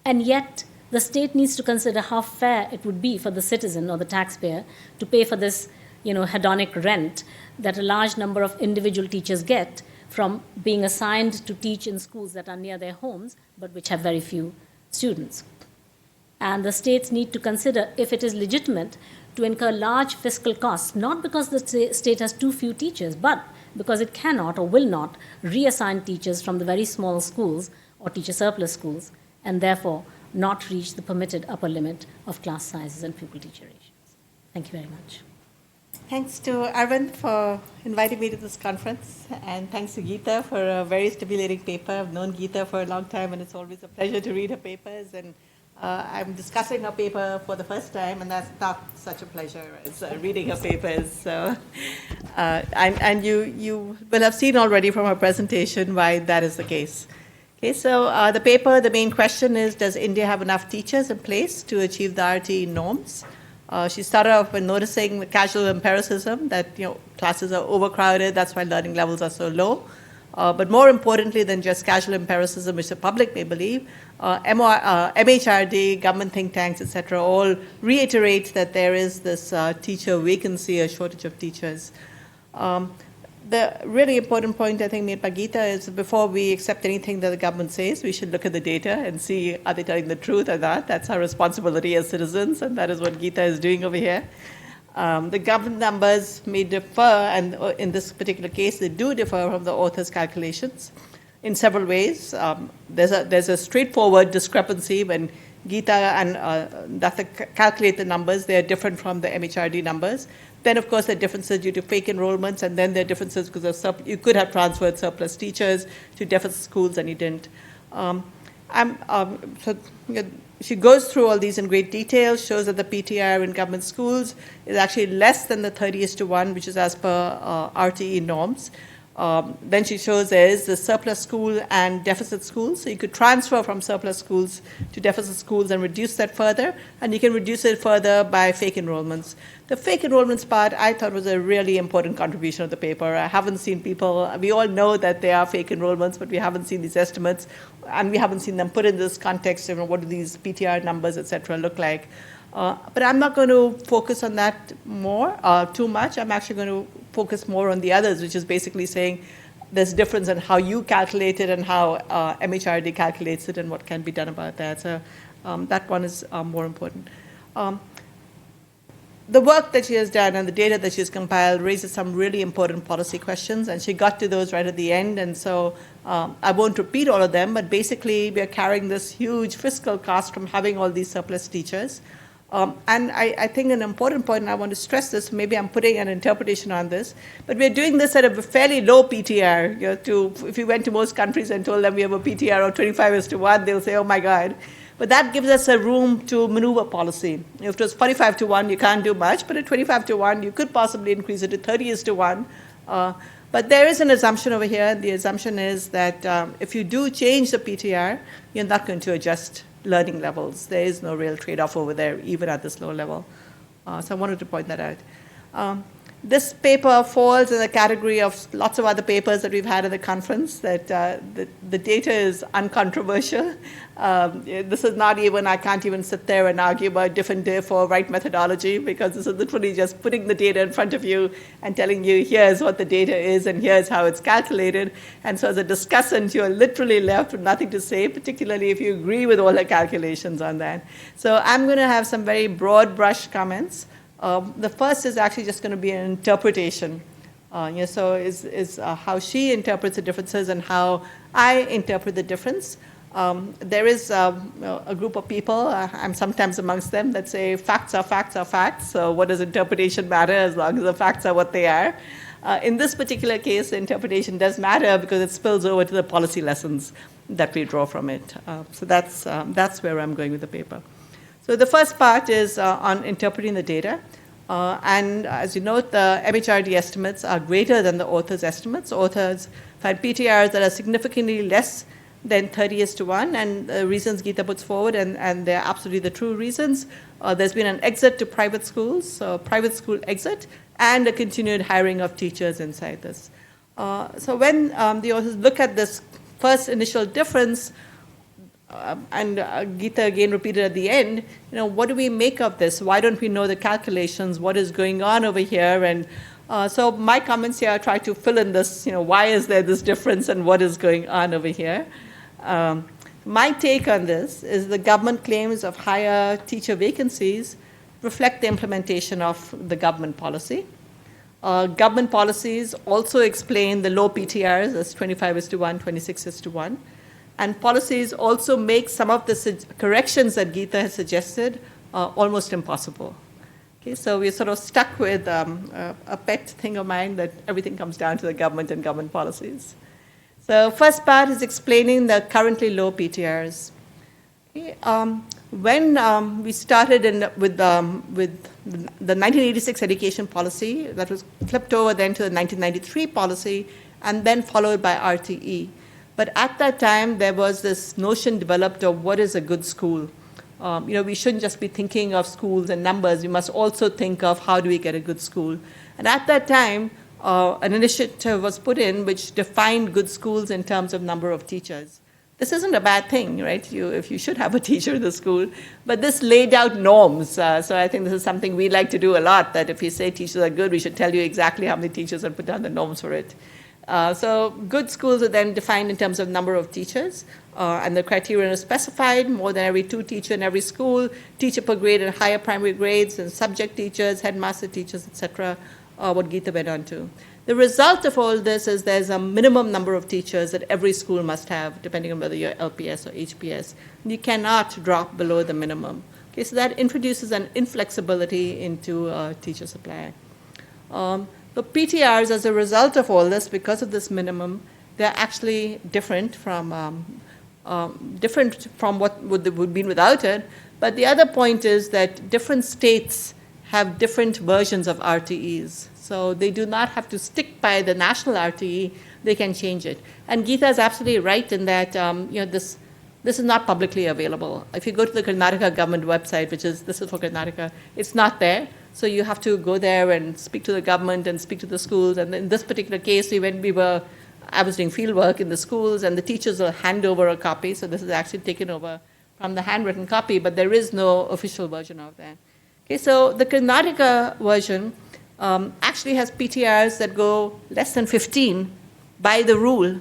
And yet, the state needs to consider how fair it would be for the citizen or the taxpayer to pay for this, hedonic rent that a large number of individual teachers get from being assigned to teach in schools that are near their homes, but which have very few students. And the states need to consider if it is legitimate to incur large fiscal costs, not because the state has too few teachers, but because it cannot or will not reassign teachers from the very small schools or teacher surplus schools, and therefore not reach the permitted upper limit of class sizes and pupil-teacher ratios. Thank you very much. Thanks to Arvind for inviting me to this conference, and thanks to Geeta for a very stimulating paper. I've known Geeta for a long time, and it's always a pleasure to read her papers. And I'm discussing her paper for the first time, and that's not such a pleasure as reading her papers. So, and you will have seen already from her presentation why that is the case. Okay, so the paper, the main question is, does India have enough teachers in place to achieve the RTE norms? She started off by noticing the casual empiricism that classes are overcrowded, that's why learning levels are so low. But more importantly than just casual empiricism, which the public may believe, MHRD, government think tanks, etc., all reiterate that there is this teacher vacancy, a shortage of teachers. The really important point I think made by Geeta is before we accept anything that the government says, we should look at the data and see are they telling the truth or not. That's our responsibility as citizens, and that is what Geeta is doing over here. The government numbers may differ, and in this particular case, they do differ from the author's calculations in several ways. There's a straightforward discrepancy when Geeta and Datta calculate the numbers. They are different from the MHRD numbers. Then, of course, there are differences due to fake enrollments, and then there are differences because you could have transferred surplus teachers to deficit schools, and you didn't. She goes through all these in great detail, shows that the PTR in government schools is actually less than the 30:1, which is as per RTE norms. Then she shows there is the surplus school and deficit schools. So you could transfer from surplus schools to deficit schools and reduce that further, and you can reduce it further by fake enrollments. The fake enrollments part I thought was a really important contribution of the paper. I haven't seen people, we all know that there are fake enrollments, but we haven't seen these estimates, and we haven't seen them put in this context of what do these PTR numbers, et cetera, look like. But I'm not going to focus on that too much. I'm actually going to focus more on the others, which is basically saying there's difference in how you calculate it and how MHRD calculates it and what can be done about that. So that one is more important. The work that she has done and the data that she's compiled raises some really important policy questions, and she got to those right at the end, and so I won't repeat all of them, but basically we are carrying this huge fiscal cost from having all these surplus teachers. And I think an important point, and I want to stress this, maybe I'm putting an interpretation on this, but we're doing this at a fairly low PTR. If you went to most countries and told them we have a PTR of 25:1, they'll say, oh my God. But that gives us a room to maneuver policy. If it was 45:1, you can't do much, but at 25:1, you could possibly increase it to 30:1. But there is an assumption over here. The assumption is that if you do change the PTR, you're not going to adjust learning levels. There is no real trade-off over there, even at this low level. So I wanted to point that out. This paper falls in the category of lots of other papers that we've had at the conference, that the data is uncontroversial. This is not even, I can't even sit there and argue about different diff or right methodology, because this is literally just putting the data in front of you and telling you, here's what the data is and here's how it's calculated. And so as a discussant, you're literally left with nothing to say, particularly if you agree with all the calculations on that. So I'm going to have some very broad brush comments. The first is actually just going to be an interpretation. So is how she interprets the differences and how I interpret the difference. There is a group of people, I'm sometimes amongst them, that say facts are facts are facts, so what does interpretation matter as long as the facts are what they are? In this particular case, the interpretation does matter because it spills over to the policy lessons that we draw from it. So that's where I'm going with the paper. So the first part is on interpreting the data. And as you note, the MHRD estimates are greater than the author's estimates. Authors find PTRs that are significantly less than 30:1, and the reasons Geeta puts forward, and they're absolutely the true reasons. There's been an exit to private schools, so private school exit, and a continued hiring of teachers inside this. So when the authors look at this first initial difference, and Geeta again repeated at the end, what do we make of this? Why don't we know the calculations? What is going on over here? And so my comments here try to fill in this, why is there this difference and what is going on over here? My take on this is the government claims of higher teacher vacancies reflect the implementation of the government policy. Government policies also explain the low PTRs as 25:1, 26:1. And policies also make some of the corrections that Geeta has suggested almost impossible. Okay, so we're sort of stuck with a pet thing of mine that everything comes down to the government and government policies. So first part is explaining the currently low PTRs. Okay, when we started with the 1986 education policy, that was flipped over then to the 1993 policy, and then followed by RTE. But at that time, there was this notion developed of what is a good school. We shouldn't just be thinking of schools and numbers. We must also think of how do we get a good school. And at that time, an initiative was put in which defined good schools in terms of number of teachers. This isn't a bad thing, right? If you should have a teacher in the school. But this laid out norms. So I think this is something we like to do a lot, that if you say teachers are good, we should tell you exactly how many teachers and put down the norms for it. So good schools are then defined in terms of number of teachers, and the criterion is specified: more than every 2 teachers in every school, teacher per grade in higher primary grades, and subject teachers, headmaster teachers, etc., what Geeta went on to. The result of all this is there's a minimum number of teachers that every school must have, depending on whether you're LPS or HPS. You cannot drop below the minimum. Okay, so that introduces an inflexibility into teacher supply. The PTRs, as a result of all this, because of this minimum, they're actually different from what would be without it. But the other point is that different states have different versions of RTEs. So they do not have to stick by the national RTE. They can change it. And Geeta is absolutely right in that this is not publicly available. If you go to the Karnataka government website, this is for Karnataka, it's not there. So you have to go there and speak to the government and speak to the schools. And in this particular case, I was doing field work in the schools, and the teachers will hand over a copy. So this is actually taken over from the handwritten copy, but there is no official version of that. Okay, so the Karnataka version actually has PTRs that go less than 15 by the rule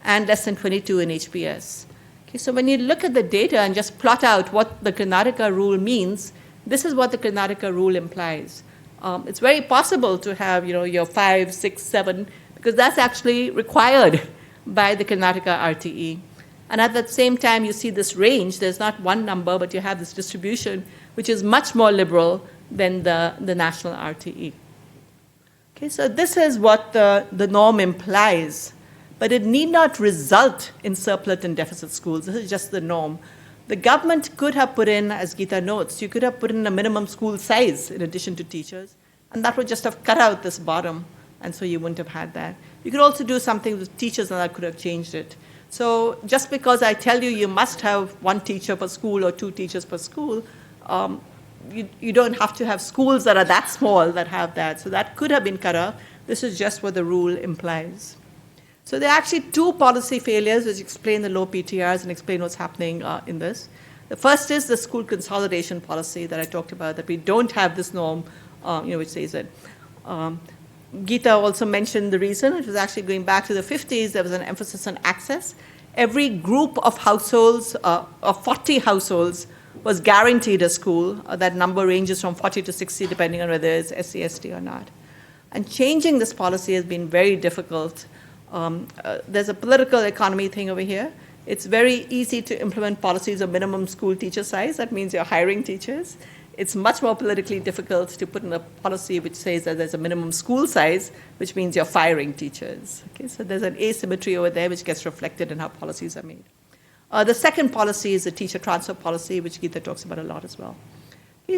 and less than 22 in HPS. Okay, so when you look at the data and just plot out what the Karnataka rule means, this is what the Karnataka rule implies. It's very possible to have your 5, 6, 7, because that's actually required by the Karnataka RTE. And at the same time, you see this range. There's not one number, but you have this distribution, which is much more liberal than the national RTE. Okay, so this is what the norm implies, but it need not result in surplus and deficit schools. This is just the norm. The government could have put in, as Geeta notes, you could have put in a minimum school size in addition to teachers, and that would just have cut out this bottom, and so you wouldn't have had that. You could also do something with teachers, and that could have changed it. So just because I tell you must have 1 teacher per school or 2 teachers per school, you don't have to have schools that are that small that have that. So that could have been cut off. This is just what the rule implies. So there are actually 2 policy failures which explain the low PTRs and explain what's happening in this. The first is the school consolidation policy that I talked about, that we don't have this norm, which says it. Geeta also mentioned the reason. It was actually going back to the 50s. There was an emphasis on access. Every group of households, of 40 households, was guaranteed a school. That number ranges from 40 to 60, depending on whether it's SC/ST or not. And changing this policy has been very difficult. There's a political economy thing over here. It's very easy to implement policies of minimum school teacher size. That means you're hiring teachers. It's much more politically difficult to put in a policy which says that there's a minimum school size, which means you're firing teachers. Okay, so there's an asymmetry over there which gets reflected in how policies are made. The second policy is the teacher transfer policy, which Geeta talks about a lot as well.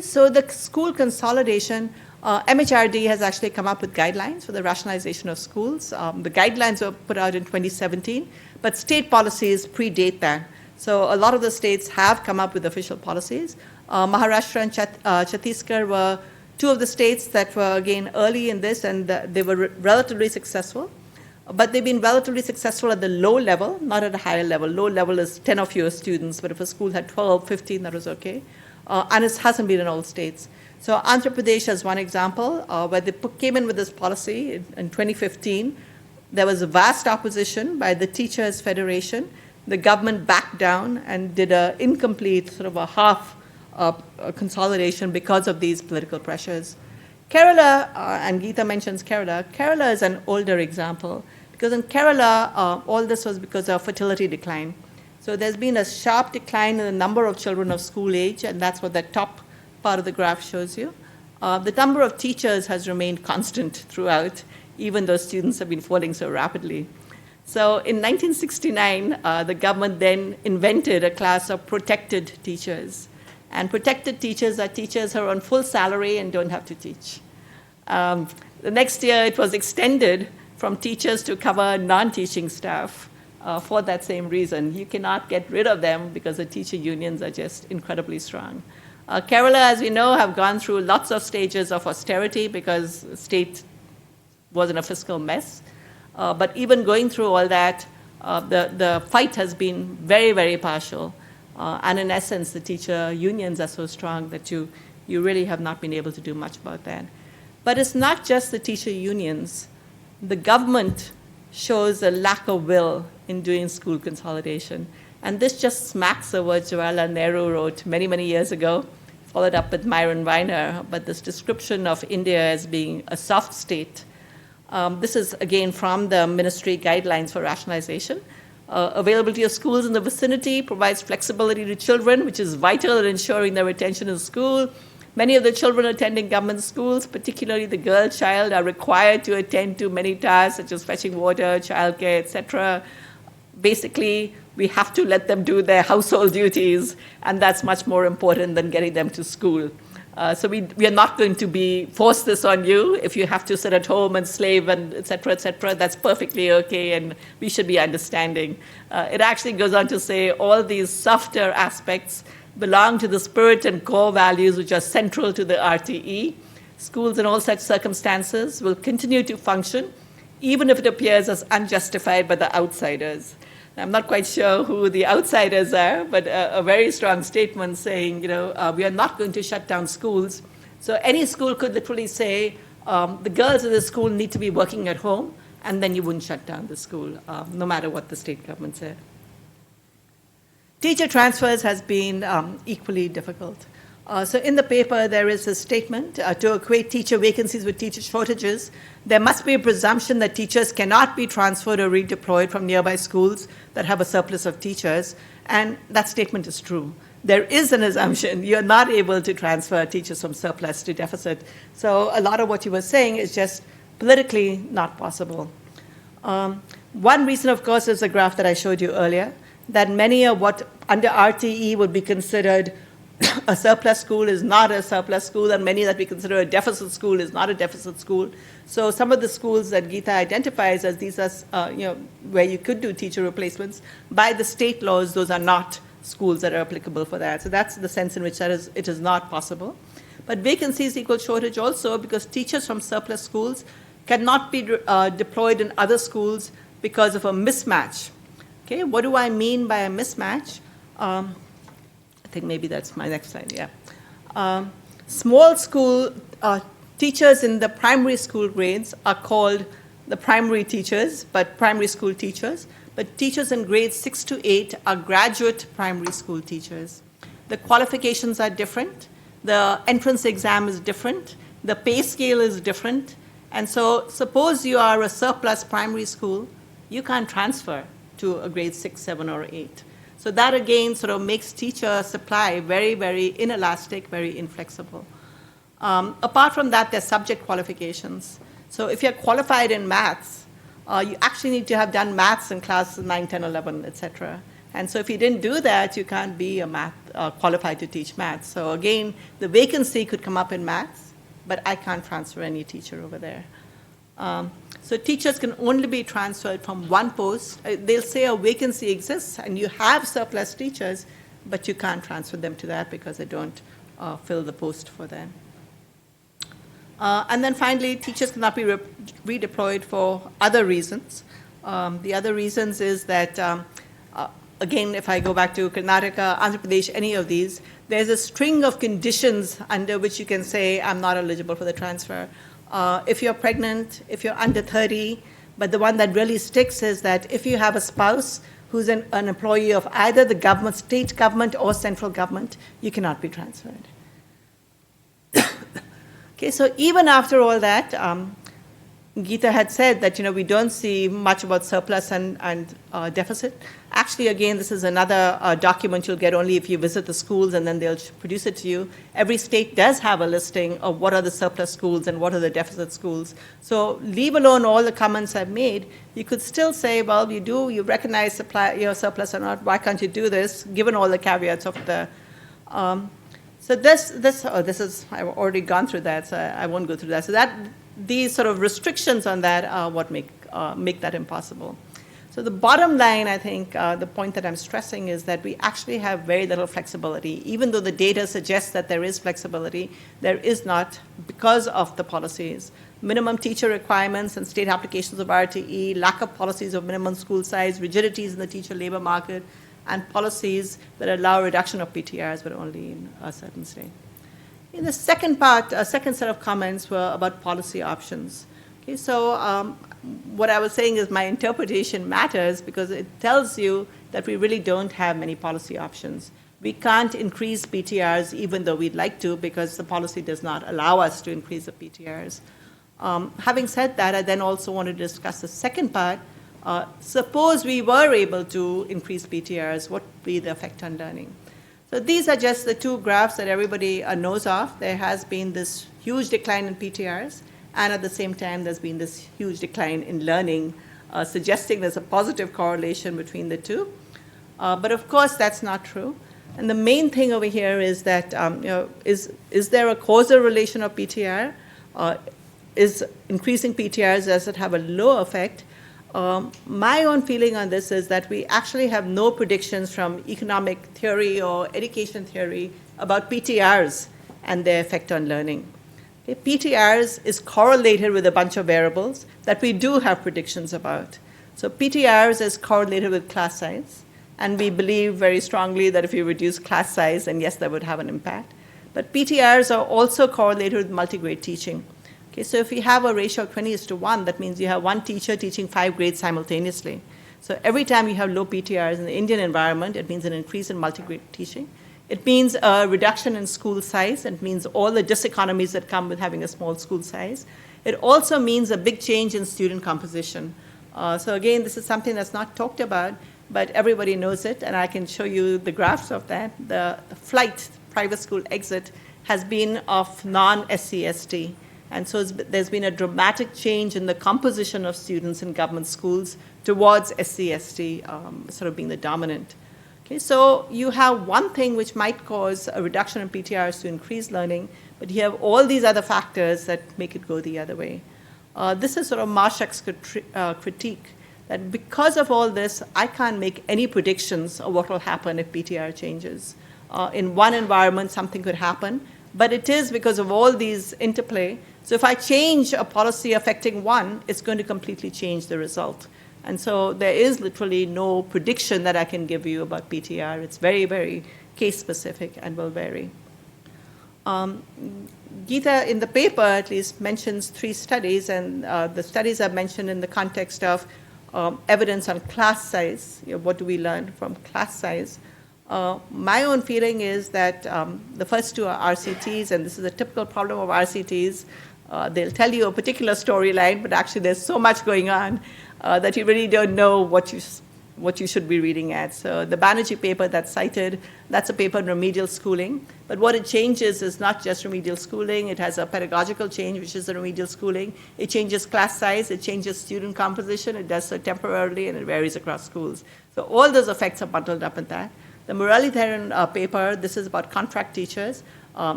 So the school consolidation, MHRD has actually come up with guidelines for the rationalization of schools. The guidelines were put out in 2017, but state policies predate that. So a lot of the states have come up with official policies. Maharashtra and Chhattisgarh were two of the states that were, again, early in this, and they were relatively successful. But they've been relatively successful at the low level, not at a higher level. Low level is 10 or fewer students, but if a school had 12, 15, that was okay. And it hasn't been in all states. So Andhra Pradesh is one example where they came in with this policy in 2015. There was a vast opposition by the Teachers Federation. The government backed down and did an incomplete, sort of a half consolidation because of these political pressures. Kerala, and Geeta mentions Kerala, Kerala is an older example because in Kerala, all this was because of fertility decline. So there's been a sharp decline in the number of children of school age, and that's what the top part of the graph shows you. The number of teachers has remained constant throughout, even though students have been falling so rapidly. So in 1969, the government then invented a class of protected teachers. And protected teachers are teachers who are on full salary and don't have to teach. The next year, it was extended from teachers to cover non-teaching staff for that same reason. You cannot get rid of them because the teacher unions are just incredibly strong. Kerala, as we know, have gone through lots of stages of austerity because the state was in a fiscal mess. But even going through all that, the fight has been very, very partial. And in essence, the teacher unions are so strong that you really have not been able to do much about that. But it's not just the teacher unions. The government shows a lack of will in doing school consolidation. And this just smacks of what Jawaharlal Nehru wrote many, many years ago, followed up with Myron Weiner, but this description of India as being a soft state. This is, again, from the ministry guidelines for rationalization. Availability of schools in the vicinity provides flexibility to children, which is vital in ensuring their retention in school. Many of the children attending government schools, particularly the girl child, are required to attend to many tasks such as fetching water, childcare, etc. Basically, we have to let them do their household duties, and that's much more important than getting them to school. So we are not going to force this on you. If you have to sit at home and slave and et cetera, that's perfectly okay, and we should be understanding. It actually goes on to say all these softer aspects belong to the spirit and core values which are central to the RTE. Schools in all such circumstances will continue to function, even if it appears as unjustified by the outsiders. I'm not quite sure who the outsiders are, but a very strong statement saying, we are not going to shut down schools. So any school could literally say, the girls in the school need to be working at home, and then you wouldn't shut down the school, no matter what the state government said. Teacher transfers has been equally difficult. So in the paper, there is a statement, to equate teacher vacancies with teacher shortages, there must be a presumption that teachers cannot be transferred or redeployed from nearby schools that have a surplus of teachers, and that statement is true. There is an assumption you're not able to transfer teachers from surplus to deficit. So a lot of what you were saying is just politically not possible. One reason, of course, is the graph that I showed you earlier, that many of what under RTE would be considered a surplus school is not a surplus school, and many that we consider a deficit school is not a deficit school. So some of the schools that Geeta identifies as these are, where you could do teacher replacements, by the state laws, those are not schools that are applicable for that. So that's the sense in which it is not possible. But vacancies equal shortage also because teachers from surplus schools cannot be deployed in other schools because of a mismatch. Okay, what do I mean by a mismatch? I think maybe that's my next slide, yeah. Small school teachers in the primary school grades are called the primary teachers, but primary school teachers. But teachers in grades 6 to 8 are graduate primary school teachers. The qualifications are different. The entrance exam is different. The pay scale is different. And so suppose you are a surplus primary school, you can't transfer to a grade 6, 7, or 8. So that, again, sort of makes teacher supply very, very inelastic, very inflexible. Apart from that, there's subject qualifications. So if you're qualified in maths, you actually need to have done maths in class 9, 10, 11, et cetera. And so if you didn't do that, you can't be a math qualified to teach math. So again, the vacancy could come up in maths, but I can't transfer any teacher over there. So teachers can only be transferred from one post. They'll say a vacancy exists and you have surplus teachers, but you can't transfer them to that because they don't fill the post for them. And then finally, teachers cannot be redeployed for other reasons. The other reasons is that, again, if I go back to Karnataka, Andhra Pradesh, any of these, there's a string of conditions under which you can say, I'm not eligible for the transfer. If you're pregnant, if you're under 30, but the one that really sticks is that if you have a spouse who's an employee of either the government, state government or central government, you cannot be transferred. Okay, so even after all that, Geeta had said that, we don't see much about surplus and deficit. Actually, again, this is another document you'll get only if you visit the schools, and then they'll produce it to you. Every state does have a listing of what are the surplus schools and what are the deficit schools. So leave alone all the comments I've made, you could still say, well, you recognize your surplus or not, why can't you do this, given all the caveats of the... So this is, I've already gone through that, so I won't go through that. So these sort of restrictions on that are what make that impossible. So the bottom line, I think, the point that I'm stressing is that we actually have very little flexibility. Even though the data suggests that there is flexibility, there is not because of the policies. Minimum teacher requirements and state applications of RTE, lack of policies of minimum school size, rigidities in the teacher labor market, and policies that allow reduction of PTRs, but only in a certain state. In the second part, second set of comments were about policy options. Okay, so what I was saying is my interpretation matters because it tells you that we really don't have many policy options. We can't increase PTRs even though we'd like to because the policy does not allow us to increase the PTRs. Having said that, I then also want to discuss the second part. Suppose we were able to increase PTRs, what would be the effect on learning? So these are just the two graphs that everybody knows of. There has been this huge decline in PTRs, and at the same time, there's been this huge decline in learning, suggesting there's a positive correlation between the two. But of course, that's not true. And the main thing over here is that, is there a causal relation of PTR? Is increasing PTRs, does it have a low effect? My own feeling on this is that we actually have no predictions from economic theory or education theory about PTRs and their effect on learning. Okay, PTRs is correlated with a bunch of variables that we do have predictions about. So PTRs is correlated with class size, and we believe very strongly that if you reduce class size, then yes, that would have an impact. But PTRs are also correlated with multigrade teaching. Okay, so if you have a ratio of 20:1, that means you have one teacher teaching 5 grades simultaneously. So every time you have low PTRs in the Indian environment, it means an increase in multigrade teaching. It means a reduction in school size. It means all the diseconomies that come with having a small school size. It also means a big change in student composition. So again, this is something that's not talked about, but everybody knows it, and I can show you the graphs of that. The flight, private school exit, has been of non-SC/ST. And so there's been a dramatic change in the composition of students in government schools towards SC/ST sort of being the dominant. Okay, so you have one thing which might cause a reduction in PTRs to increase learning, but you have all these other factors that make it go the other way. This is sort of Marshak's critique, that because of all this, I can't make any predictions of what will happen if PTR changes. In one environment, something could happen, but it is because of all these interplay. So if I change a policy affecting one, it's going to completely change the result. And so there is literally no prediction that I can give you about PTR. It's very, very case-specific and will vary. Geeta, in the paper at least, mentions 3 studies, and the studies are mentioned in the context of evidence on class size. What do we learn from class size? My own feeling is that the first 2 are RCTs, and this is a typical problem of RCTs. They'll tell you a particular storyline, but actually there's so much going on that you really don't know what what you should be reading at. So the Banerjee paper that's cited, that's a paper on remedial schooling. But what it changes is not just remedial schooling. It has a pedagogical change, which is the remedial schooling. It changes class size. It changes student composition. It does so temporarily, and it varies across schools. So all those effects are bundled up in that. The Muralidharan paper, this is about contract teachers.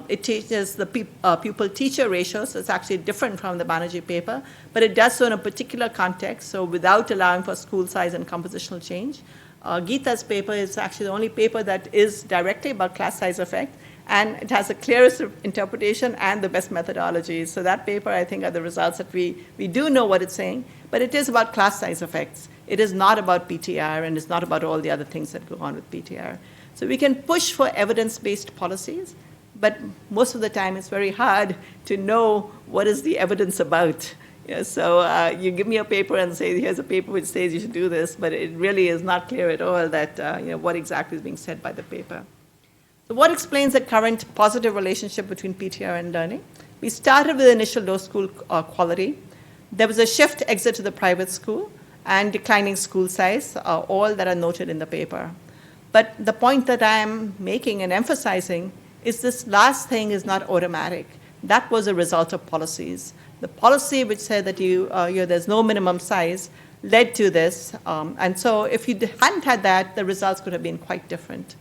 It changes the pupil-teacher ratio, so it's actually different from the Banerjee paper, but it does so in a particular context, so without allowing for school size and compositional change. Geeta's paper is actually the only paper that is directly about class size effect, and it has the clearest interpretation and the best methodology. So that paper, I think, are the results that we do know what it's saying, but it is about class size effects. It is not about PTR, and it's not about all the other things that go on with PTR. So we can push for evidence-based policies, but most of the time it's very hard to know what is the evidence about. So you give me a paper and say, here's a paper which says you should do this, but it really is not clear at all that what exactly is being said by the paper. So what explains the current positive relationship between PTR and learning? We started with initial low school quality. There was a shift exit to the private school and declining school size, all that are noted in the paper. But the point that I'm making and emphasizing is this last thing is not automatic. That was a result of policies. The policy which said that there's no minimum size led to this. And so if you hadn't had that, the results could have been quite different.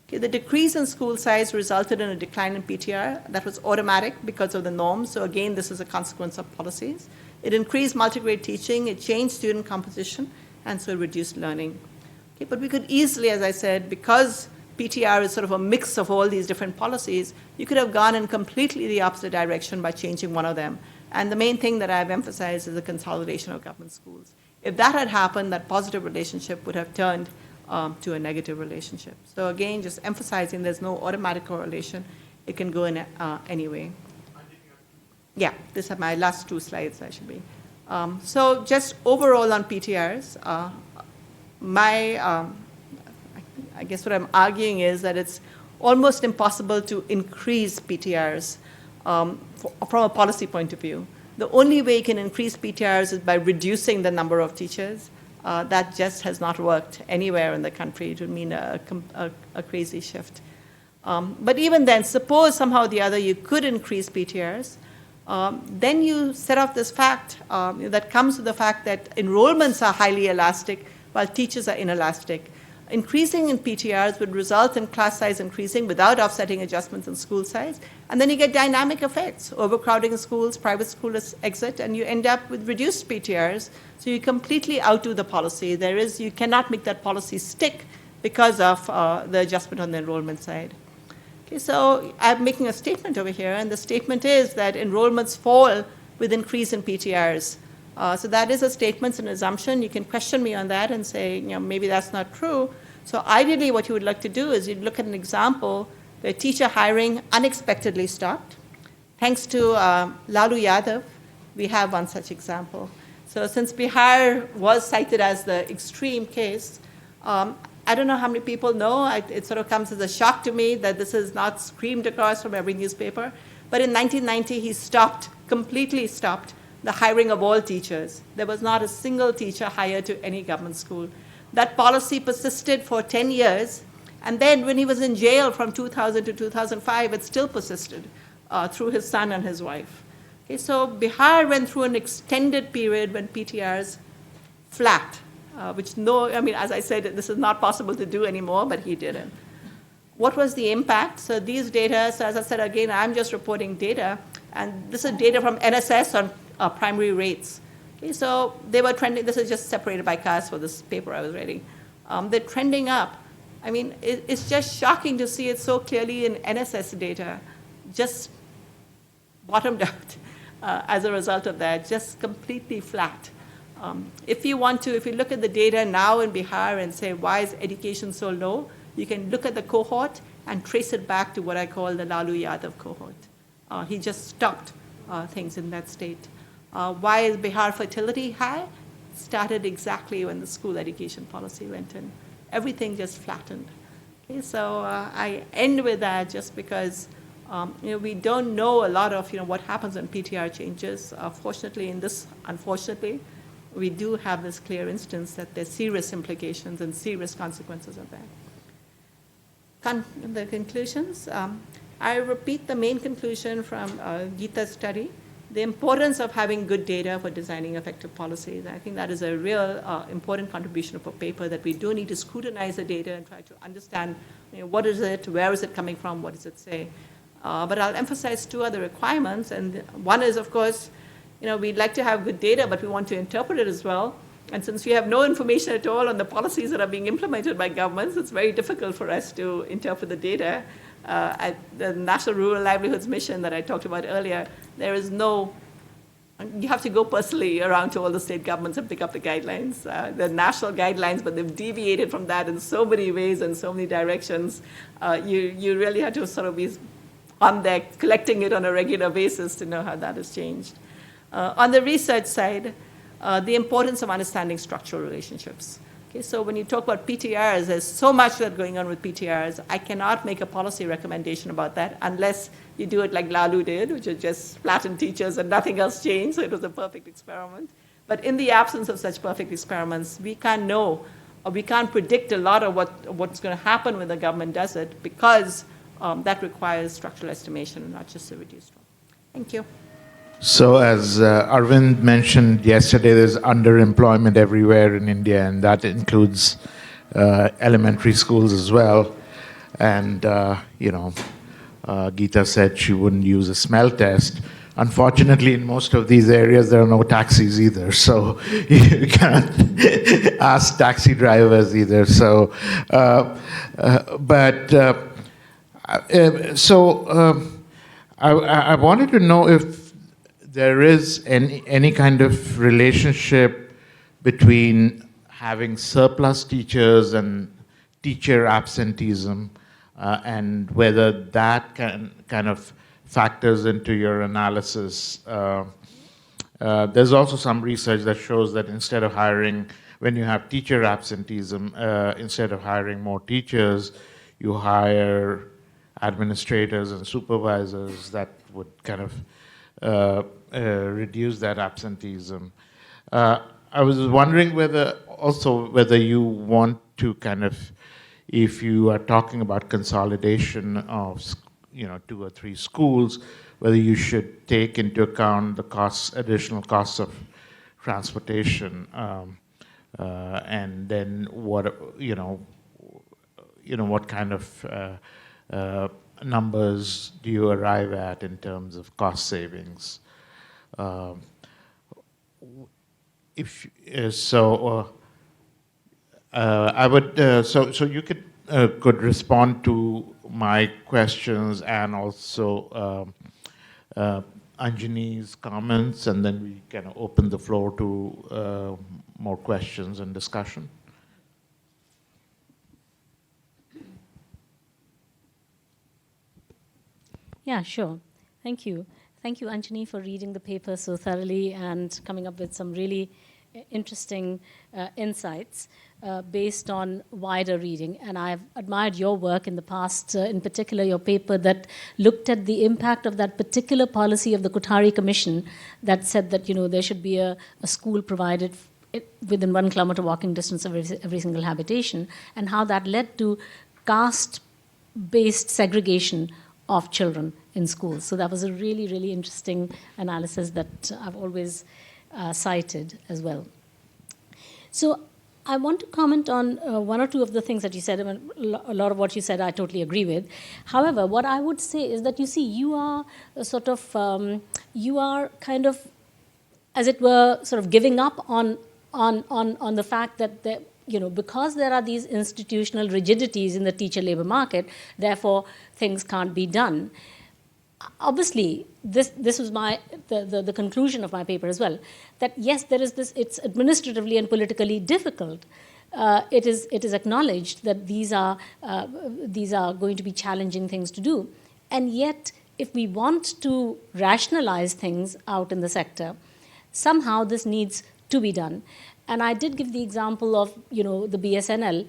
Okay, the decrease in school size resulted in a decline in PTR. That was automatic because of the norms. So again, this is a consequence of policies. It increased multigrade teaching. It changed student composition. And so it reduced learning. Okay, but we could easily, as I said, because PTR is sort of a mix of all these different policies, you could have gone in completely the opposite direction by changing one of them. And the main thing that I've emphasized is the consolidation of government schools. If that had happened, that positive relationship would have turned to a negative relationship. So again, just emphasizing there's no automatic correlation. It can go in any way. Yeah, these are my last two slides, I should be. So just overall on PTRs, I guess what I'm arguing is that it's almost impossible to increase PTRs from a policy point of view. The only way you can increase PTRs is by reducing the number of teachers. That just has not worked anywhere in the country. It would mean a crazy shift. But even then, suppose somehow or the other you could increase PTRs, then you set off this fact that comes with the fact that enrollments are highly elastic while teachers are inelastic. Increasing in PTRs would result in class size increasing without offsetting adjustments in school size. And then you get dynamic effects, overcrowding in schools, private school exit, and you end up with reduced PTRs. So you completely outdo the policy. You cannot make that policy stick because of the adjustment on the enrollment side. Okay, so I'm making a statement over here, and the statement is that enrollments fall with increase in PTRs. So that is a statement, an assumption. You can question me on that and say, maybe that's not true. So ideally, what you would like to do is you'd look at an example where teacher hiring unexpectedly stopped. Thanks to Lalu Yadav, we have one such example. So since Bihar was cited as the extreme case, I don't know how many people know. It sort of comes as a shock to me that this is not screamed across from every newspaper. But in 1990, he completely stopped the hiring of all teachers. There was not a single teacher hired to any government school. That policy persisted for 10 years, and then when he was in jail from 2000 to 2005, it still persisted through his son and his wife. Okay, so Bihar went through an extended period when PTRs flat, as I said, this is not possible to do anymore, but he did it. What was the impact? So these data, so as I said, again, I'm just reporting data, and this is data from NSS on primary rates. Okay, so they were trending, this is just separated by caste for this paper I was reading. They're trending up. I mean, it's just shocking to see it so clearly in NSS data, just bottomed out as a result of that, just completely flat. If you look at the data now in Bihar and say, why is education so low? You can look at the cohort and trace it back to what I call the Lalu Yadav cohort. He just stopped things in that state. Why is Bihar fertility high? Started exactly when the school education policy went in. Everything just flattened. Okay, so I end with that just because we don't know a lot of what happens when PTR changes. Unfortunately, we do have this clear instance that there's serious implications and serious consequences of that. The conclusions, I repeat the main conclusion from Geeta's study, the importance of having good data for designing effective policies. I think that is a real important contribution of a paper, that we do need to scrutinize the data and try to understand, what is it, where is it coming from, what does it say. But I'll emphasize two other requirements, and one is, of course, we'd like to have good data, but we want to interpret it as well. And since we have no information at all on the policies that are being implemented by governments, it's very difficult for us to interpret the data. At the National Rural Livelihoods Mission that I talked about earlier, there is no, you have to go personally around to all the state governments and pick up the guidelines. The national guidelines, but they've deviated from that in so many ways and so many directions. You really have to sort of be on there collecting it on a regular basis to know how that has changed. On the research side, the importance of understanding structural relationships. Okay, so when you talk about PTRs, there's so much that's going on with PTRs. I cannot make a policy recommendation about that unless you do it like Lalu did, which is just flatten teachers and nothing else changed, so it was a perfect experiment. But in the absence of such perfect experiments, we can't know, or we can't predict a lot of what's going to happen when the government does it, because that requires structural estimation, not just a reduced one. Thank you. So as Arvind mentioned yesterday, there's underemployment everywhere in India, and that includes elementary schools as well. And, Geeta said she wouldn't use a smell test. Unfortunately, in most of these areas, there are no taxis either, so you can't ask taxi drivers either. So, I wanted to know if there is any kind of relationship between having surplus teachers and teacher absenteeism, and whether that kind of factors into your analysis. There's also some research that shows that instead of hiring, when you have teacher absenteeism, instead of hiring more teachers, you hire administrators and supervisors. That would kind of reduce that absenteeism. I was wondering whether you want to kind of, if you are talking about consolidation of 2 or 3 schools, whether you should take into account the additional costs of transportation, and then what kind of numbers do you arrive at in terms of cost savings? I would. So you could respond to my questions and also Anjani's comments, and then we can open the floor to more questions and discussion. Yeah, sure. Thank you. Thank you, Anjani, for reading the paper so thoroughly and coming up with some really interesting insights based on wider reading. And I've admired your work in the past, in particular your paper that looked at the impact of that particular policy of the Kothari Commission that said that there should be a school provided within 1 kilometer walking distance of every single habitation, and how that led to caste-based segregation of children in schools. So that was a really, really interesting analysis that I've always cited as well. So I want to comment on 1 or 2 of the things that you said. I mean, a lot of what you said I totally agree with. However, what I would say is that, you are you are kind of, as it were, sort of giving up on the fact that because there are these institutional rigidities in the teacher labor market, therefore things can't be done. Obviously, this was the conclusion of my paper as well, that yes, there is this, it's administratively and politically difficult. It is acknowledged that these are going to be challenging things to do. And yet, if we want to rationalize things out in the sector, somehow this needs to be done. And I did give the example of, the BSNL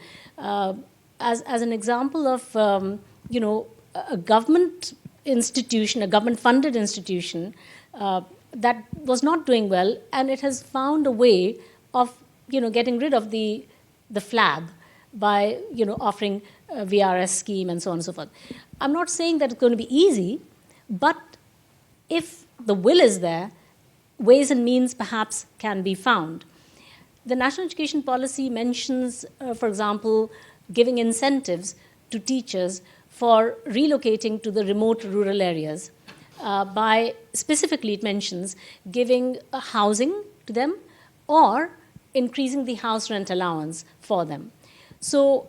as an example of, a government institution, a government-funded institution that was not doing well, and it has found a way of getting rid of the flag by offering a VRS scheme and so on and so forth. I'm not saying that it's going to be easy, but if the will is there, ways and means perhaps can be found. The National Education Policy mentions, for example, giving incentives to teachers for relocating to the remote rural areas. Specifically, it mentions giving housing to them or increasing the house rent allowance for them. So,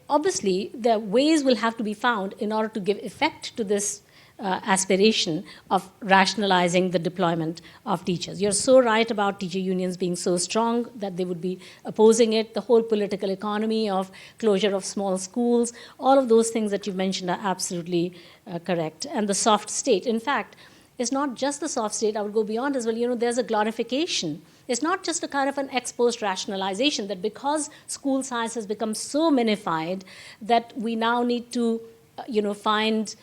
obviously, the ways will have to be found in order to give effect to this aspiration of rationalizing the deployment of teachers. You're so right about teacher unions being so strong that they would be opposing it. The whole political economy of closure of small schools, all of those things that you mentioned are absolutely correct. And the soft state, in fact, it's not just the soft state. I would go beyond as well. There's a glorification. It's not just a kind of an ex post rationalization that because school size has become so minified that we now need to, find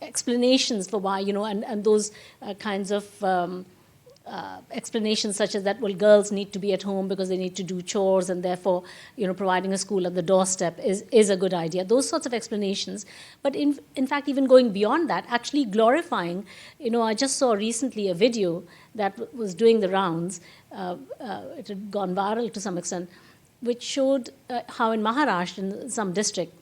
explanations for why, and those kinds of explanations such as that, well, girls need to be at home because they need to do chores and therefore, providing a school at the doorstep is a good idea. Those sorts of explanations. But in fact, even going beyond that, actually glorifying, I just saw recently a video that was doing the rounds. It had gone viral to some extent, which showed how in Maharashtra, in some district,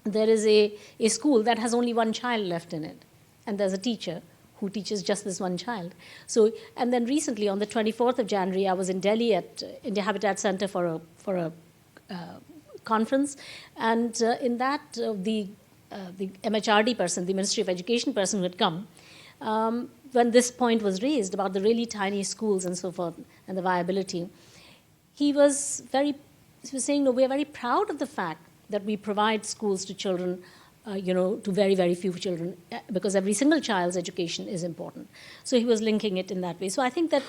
there is a school that has only one child left in it. And there's a teacher who teaches just this one child. So, and then recently, on the 24th of January, I was in Delhi at India Habitat Center for a conference. And in that, the MHRD person, the Ministry of Education person who had come, when this point was raised about the really tiny schools and so forth and the viability, he was saying, no, we are very proud of the fact that we provide schools to children, to very, very few children, because every single child's education is important. So he was linking it in that way. So I think that,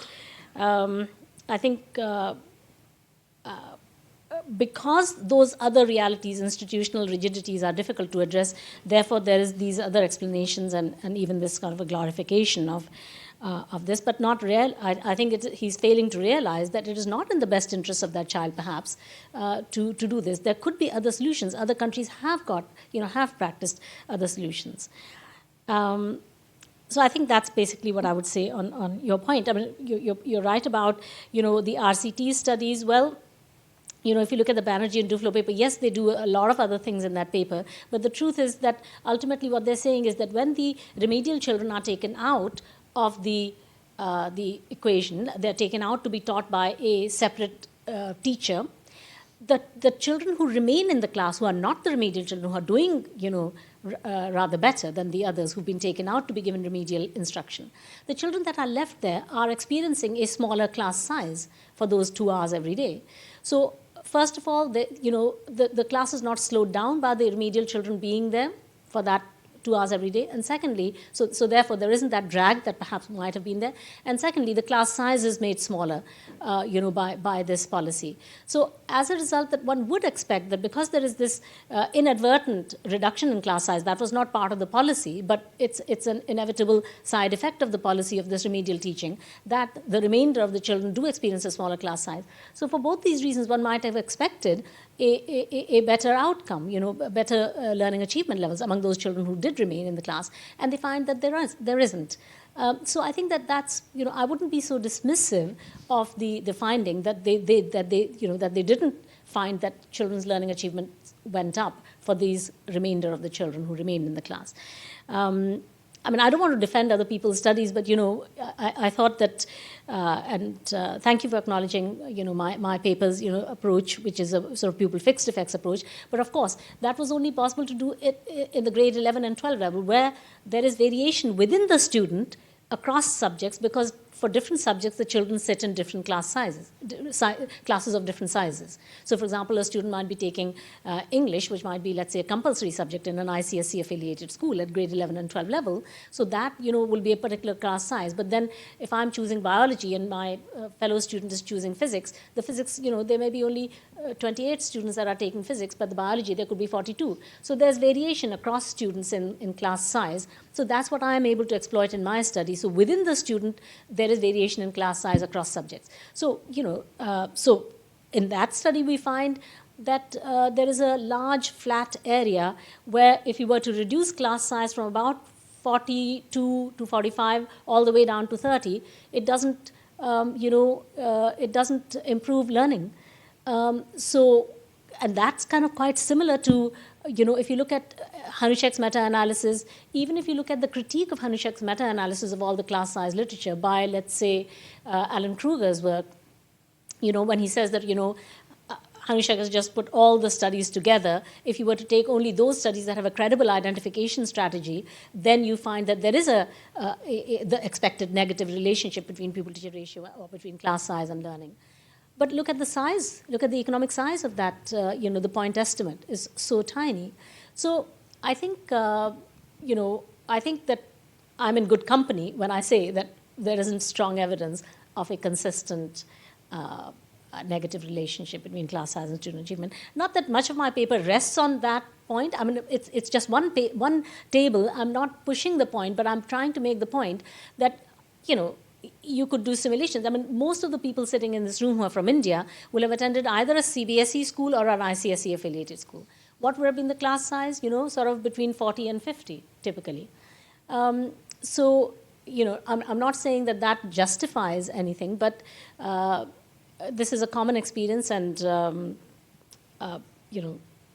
because those other realities, institutional rigidities, are difficult to address, therefore there is these other explanations and even this kind of a glorification of this, but not real. I think he's failing to realize that it is not in the best interest of that child, perhaps, to do this. There could be other solutions. Other countries have practiced other solutions. So I think that's basically what I would say on your point. I mean, you're right about, the RCT studies. Well, if you look at the Banerjee and Duflo paper, yes, they do a lot of other things in that paper, but the truth is that ultimately what they're saying is that when the remedial children are taken out of the equation, they're taken out to be taught by a separate teacher, the children who remain in the class, who are not the remedial children, who are doing, rather better than the others who've been taken out to be given remedial instruction, the children that are left there are experiencing a smaller class size for those 2 hours every day. So first of all, the class is not slowed down by the remedial children being there for that 2 hours every day. And secondly, so therefore there isn't that drag that perhaps might have been there. And secondly, the class size is made smaller, by this policy. So as a result, that one would expect that because there is this inadvertent reduction in class size, that was not part of the policy, but it's an inevitable side effect of the policy of this remedial teaching, that the remainder of the children do experience a smaller class size. So for both these reasons, one might have expected a better outcome, better learning achievement levels among those children who did remain in the class, and they find that there isn't. So I think that's, I wouldn't be so dismissive of the finding that they didn't find that children's learning achievement went up for these remainder of the children who remained in the class. I mean, I don't want to defend other people's studies, but, I thought that, thank you for acknowledging, my paper's, approach, which is a sort of pupil fixed effects approach. But of course, that was only possible to do it in the grade 11 and 12 level, where there is variation within the student across subjects, because for different subjects, the children sit in different class sizes, classes of different sizes. So, for example, a student might be taking English, which might be, let's say, a compulsory subject in an ICSE-affiliated school at grade 11 and 12 level. So that, will be a particular class size. But then if I'm choosing biology and my fellow student is choosing physics, the physics, there may be only 28 students that are taking physics, but the biology, there could be 42. So there's variation across students in class size. So that's what I am able to exploit in my study. So within the student, there is variation in class size across subjects. So, so in that study we find that there is a large flat area where if you were to reduce class size from about 42 to 45 all the way down to 30, it doesn't, it doesn't improve learning. And that's kind of quite similar to, if you look at Hanushek's meta-analysis, even if you look at the critique of Hanushek's meta-analysis of all the class size literature by, let's say, Alan Kruger's work, when he says that, Hanushek has just put all the studies together. If you were to take only those studies that have a credible identification strategy, then you find that there is the expected negative relationship between pupil-teacher ratio or between class size and learning. But look at the size, look at the economic size of that, the point estimate is so tiny. So I think, I think that I'm in good company when I say that there isn't strong evidence of a consistent negative relationship between class size and student achievement. Not that much of my paper rests on that point. I mean, it's just one table. I'm not pushing the point, but I'm trying to make the point that, you could do simulations. I mean, most of the people sitting in this room who are from India will have attended either a CBSE school or an ICSE affiliated school. What would have been the class size? Sort of between 40 and 50, typically. So, I'm not saying that that justifies anything, but this is a common experience, and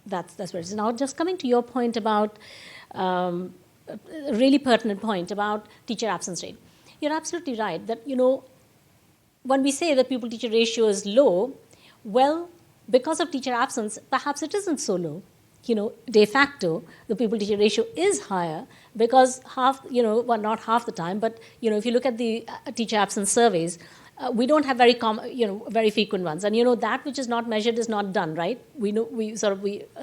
that's where it is. Now, just coming to your point about a really pertinent point about teacher absence rate. You're absolutely right that, when we say the pupil-teacher ratio is low, well, because of teacher absence, perhaps it isn't so low. De facto, the pupil-teacher ratio is higher because not half the time, but, if you look at the teacher absence surveys, we don't have very frequent ones. And, that which is not measured is not done, right? We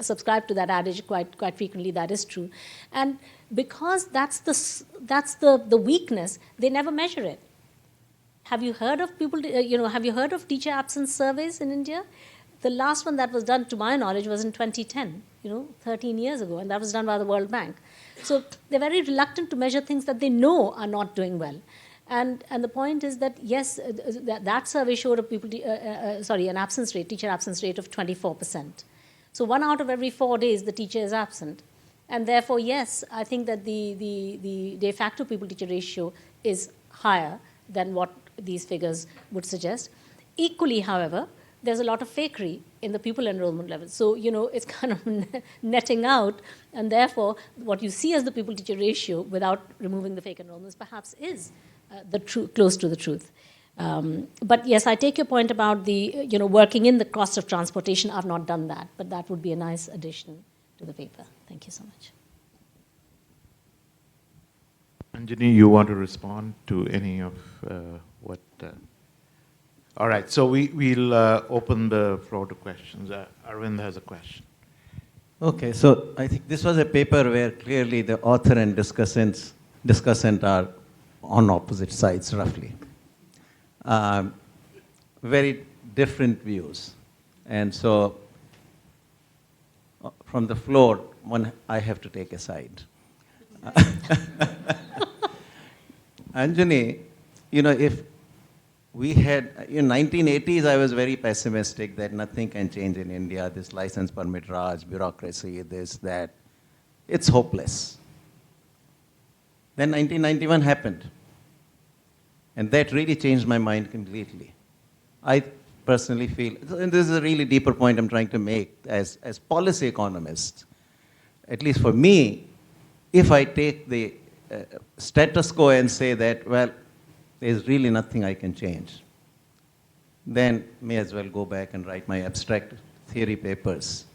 subscribe to that adage quite frequently. That is true. And because that's the weakness, they never measure it. Have you heard of have you heard of teacher absence surveys in India? The last one that was done, to my knowledge, was in 2010, 13 years ago, and that was done by the World Bank. So they're very reluctant to measure things that they know are not doing well. And the point is that, yes, that survey showed an absence rate, teacher absence rate of 24%. So 1 out of every 4 days, the teacher is absent. And therefore, yes, I think that the de facto pupil-teacher ratio is higher than what these figures would suggest. Equally, however, there's a lot of fakery in the pupil enrollment level. So, it's kind of netting out, and therefore, what you see as the pupil-teacher ratio without removing the fake enrollments perhaps is close to the truth. But yes, I take your point about the, working in the cost of transportation. I've not done that, but that would be a nice addition to the paper. Thank you so much. Anjani, you want to respond to any of what... All right, so we'll open the floor to questions. Arvind has a question. Okay, so I think this was a paper where clearly the author and discussant are on opposite sides, roughly. Very different views. And so from the floor, I have to take a side. Anjani, if we had, in 1980s, I was very pessimistic that nothing can change in India, this license permit Raj, bureaucracy, this, that. It's hopeless. Then 1991 happened. And that really changed my mind completely. I personally feel, and this is a really deeper point I'm trying to make as policy economists, at least for me, if I take the status quo and say that, well, there's really nothing I can change, then may as well go back and write my abstract theory papers.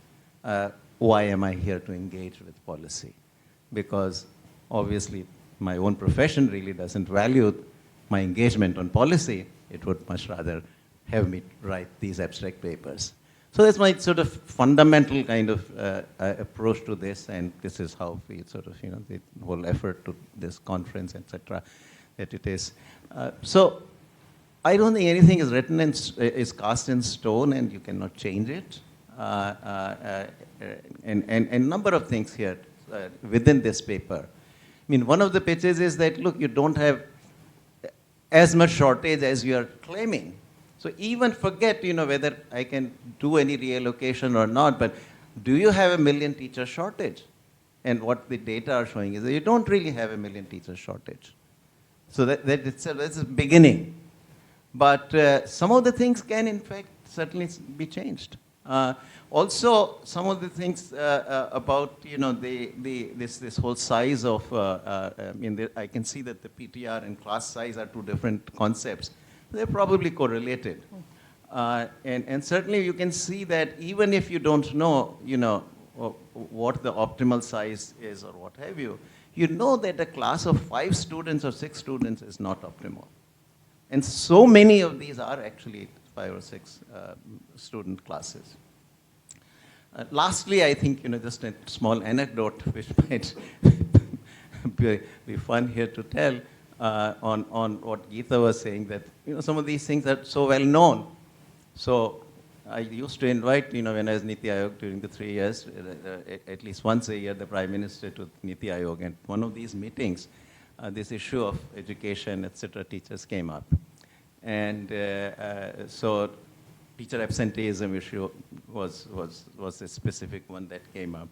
Why am I here to engage with policy? Because obviously my own profession really doesn't value my engagement on policy. It would much rather have me write these abstract papers. So that's my sort of fundamental kind of approach to this, and this is how we sort of, the whole effort to this conference, etc., that it is. So I don't think anything is written is cast in stone, and you cannot change it. And a number of things here within this paper. I mean, one of the pitches is that, look, you don't have as much shortage as you are claiming. So even forget, whether I can do any reallocation or not, but do you have 1,000,000 teacher shortage? And what the data are showing is that you don't really have 1,000,000 teacher shortage. So that itself is a beginning. But some of the things can, in fact, certainly be changed. Also, some of the things about this whole size of I can see that the PTR and class size are two different concepts. They're probably correlated, and certainly you can see that even if you don't know what the optimal size is or what have you, you know that a class of 5 students or 6 students is not optimal. And so many of these are actually 5 or 6 student classes. Lastly, I think, just a small anecdote which might be fun here to tell on what Geeta was saying, that, some of these things are so well known. So I used to invite, when I was Niti Aayog during the 3 years, at least once a year, the Prime Minister to Niti Aayog. And one of these meetings, this issue of education, etc., teachers came up. And so teacher absenteeism issue was a specific one that came up.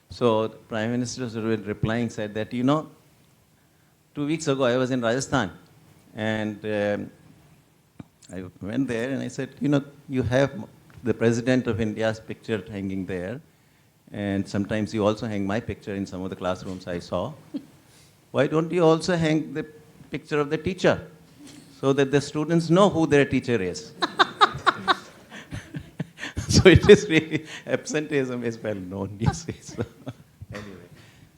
So the Prime Minister replying said that, 2 weeks ago I was in Rajasthan, and I went there and I said, you have the President of India's picture hanging there, and sometimes you also hang my picture in some of the classrooms I saw. Why don't you also hang the picture of the teacher, so that the students know who their teacher is? So it is really, absenteeism is well known, you see. So anyway,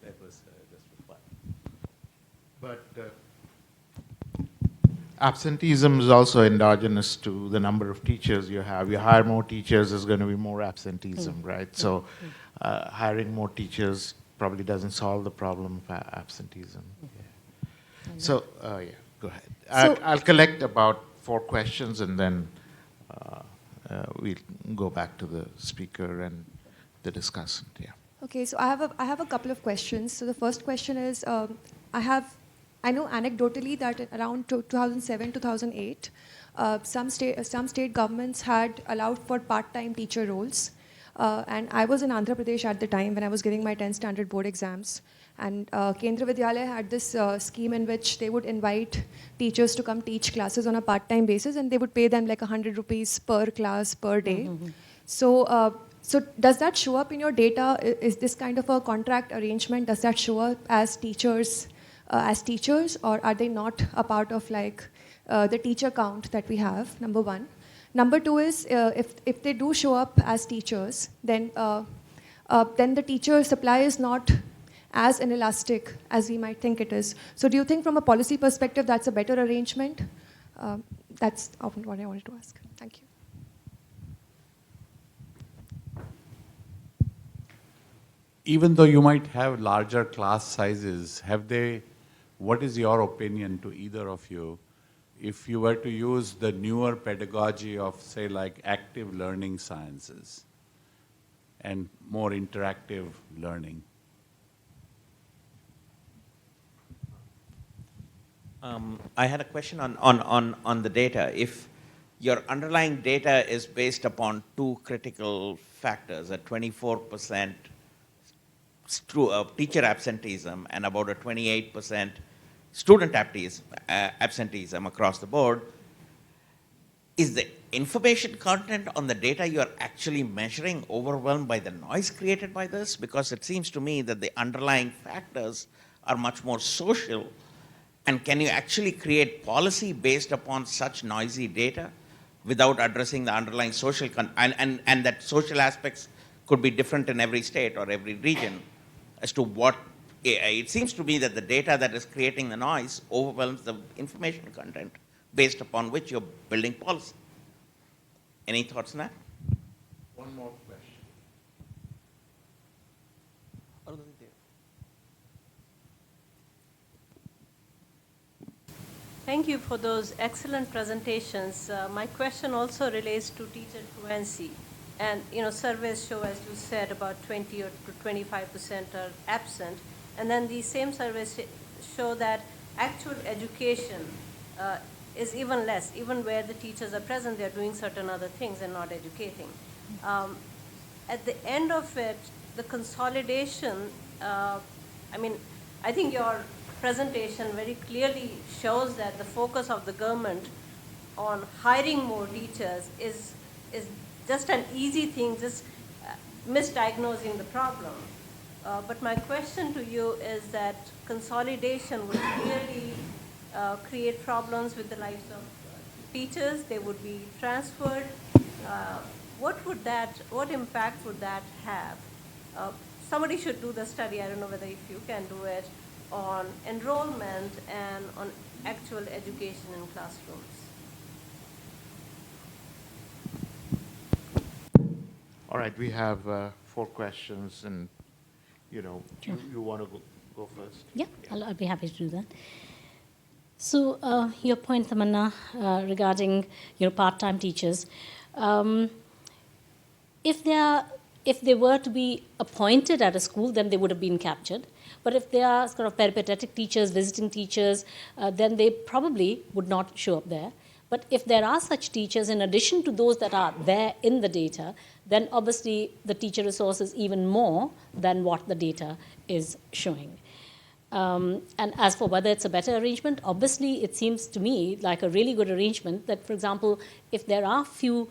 that was just for fun. But absenteeism is also endogenous to the number of teachers you have. You hire more teachers, there's going to be more absenteeism, right? So hiring more teachers probably doesn't solve the problem of absenteeism. Yeah. So, yeah, go ahead. I'll collect about 4 questions, and then we'll go back to the speaker and the discussant. Yeah. Okay, so I have a couple of questions. So the first question is, I know anecdotally that around 2007, 2008, some state governments had allowed for part-time teacher roles. And I was in Andhra Pradesh at the time when I was giving my 10th standard board exams. And Kendra Vidyalaya had this scheme in which they would invite teachers to come teach classes on a part-time basis, and they would pay them like 100 rupees per class per day. So does that show up in your data? Is this kind of a contract arrangement, does that show up as teachers, or are they not a part of the teacher count that we have? Number one. Number two is, if they do show up as teachers, then the teacher supply is not as inelastic as we might think it is. So do you think from a policy perspective that's a better arrangement? That's often what I wanted to ask. Thank you. Even though you might have larger class sizes, what is your opinion to either of you, if you were to use the newer pedagogy of, say, like active learning sciences and more interactive learning? I had a question on the data. If your underlying data is based upon 2 critical factors, a 24% teacher absenteeism and about a 28% student absenteeism across the board, is the information content on the data you are actually measuring overwhelmed by the noise created by this? Because it seems to me that the underlying factors are much more social. And can you actually create policy based upon such noisy data without addressing the underlying social and that social aspects could be different in every state or every region as to what it seems to me that the data that is creating the noise overwhelms the information content based upon which you're building policy. Any thoughts on that? One more question. Thank you for those excellent presentations. My question also relates to teacher fluency. And, surveys show, as you said, about 20 or 25% are absent. And then these same surveys show that actual education is even less. Even where the teachers are present, they're doing certain other things and not educating. At the end of it, the consolidation, I mean, I think your presentation very clearly shows that the focus of the government on hiring more teachers is just an easy thing, just misdiagnosing the problem. But my question to you is that consolidation would clearly create problems with the lives of teachers. They would be transferred. What impact would that have? Somebody should do the study, I don't know whether if you can do it, on enrollment and on actual education in classrooms. All right, we have 4 questions, and you want to go first? Yeah, I'll be happy to do that. So your point, Tamanna, regarding part-time teachers, if they were to be appointed at a school, then they would have been captured. But if they are sort of peripatetic teachers, visiting teachers, then they probably would not show up there. But if there are such teachers, in addition to those that are there in the data, then obviously the teacher resource is even more than what the data is showing. And as for whether it's a better arrangement, obviously it seems to me like a really good arrangement that, for example, if there are few,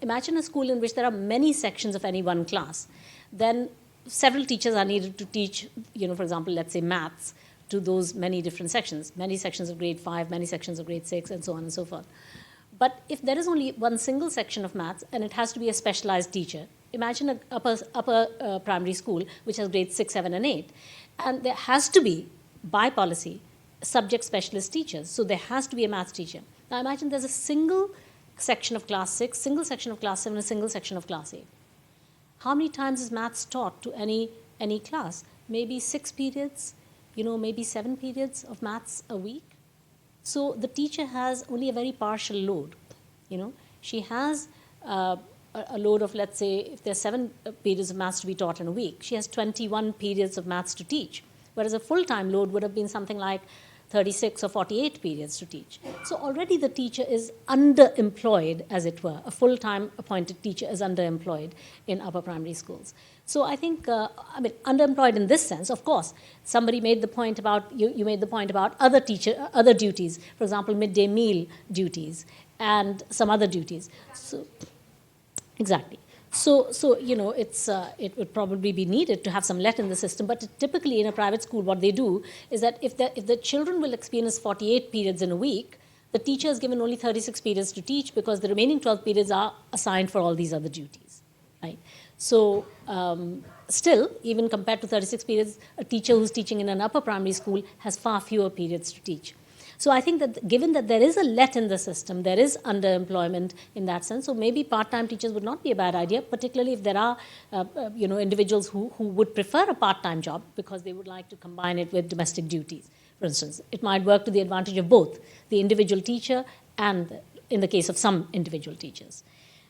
imagine a school in which there are many sections of any one class, then several teachers are needed to teach, for example, let's say maths to those many different sections of grade 5, many sections of grade 6, and so on and so forth. But if there is only one single section of maths and it has to be a specialized teacher, imagine an upper primary school which has grades 6, 7, and 8. And there has to be, by policy, subject specialist teachers. So there has to be a maths teacher. Now imagine there's a single section of class 6, single section of class 7, a single section of class 8. How many times is maths taught to any class? Maybe 6 periods, maybe 7 periods of maths a week. So the teacher has only a very partial load. She has a load of, let's say, if there's 7 periods of maths to be taught in a week, she has 21 periods of maths to teach, whereas a full-time load would have been something like 36 or 48 periods to teach. So already the teacher is underemployed, as it were. A full-time appointed teacher is underemployed in upper primary schools. So I think, underemployed in this sense, of course. Somebody made the point about, you made the point about other duties, for example, midday meal duties and some other duties. So, exactly. So it would probably be needed to have some let in the system. But typically in a private school, what they do is that if the children will experience 48 periods in a week, the teacher is given only 36 periods to teach because the remaining 12 periods are assigned for all these other duties, right? So still, even compared to 36 periods, a teacher who's teaching in an upper primary school has far fewer periods to teach. So I think that given that there is a let in the system, there is underemployment in that sense, so maybe part-time teachers would not be a bad idea, particularly if there are individuals who would prefer a part-time job because they would like to combine it with domestic duties. For instance, it might work to the advantage of both the individual teacher and, in the case of some individual teachers.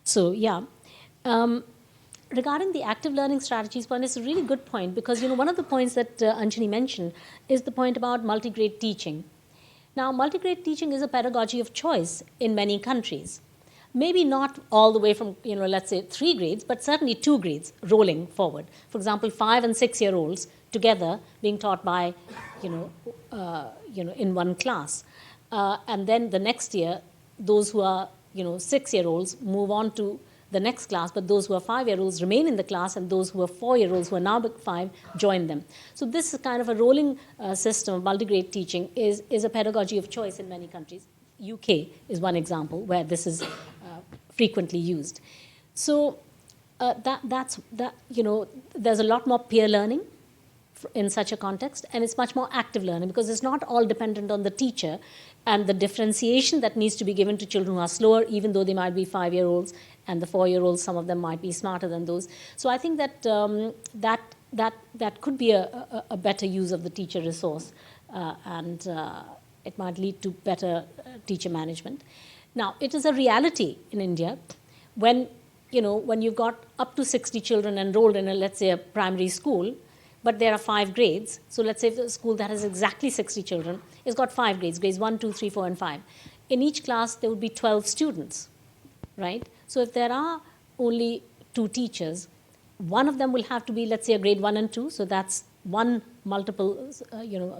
So yeah. Regarding the active learning strategies point, it's a really good point because one of the points that Anjani mentioned is the point about multi-grade teaching. Now, multi-grade teaching is a pedagogy of choice in many countries. Maybe not all the way from, let's say 3 grades, but certainly 2 grades rolling forward. For example, 5 and 6-year-olds together being taught by, in one class. And then the next year, those who are, 6-year-olds move on to the next class, but those who are 5-year-olds remain in the class, and those who are 4-year-olds who are now 5 join them. So this is kind of a rolling system of multi-grade teaching is a pedagogy of choice in many countries. UK is one example where this is frequently used. So there's a lot more peer learning in such a context, and it's much more active learning because it's not all dependent on the teacher and the differentiation that needs to be given to children who are slower, even though they might be 5-year-olds, and the 4-year-olds, some of them might be smarter than those. So I think that that could be a better use of the teacher resource, and it might lead to better teacher management. Now, it is a reality in India when you've got up to 60 children enrolled in let's say a primary school, but there are 5 grades. So let's say the school that has exactly 60 children has got 5 grades, grades 1, 2, 3, 4, and 5. In each class, there would be 12 students, right? So if there are only 2 teachers, one of them will have to be, let's say, a grade 1 and 2, so that's one multiple,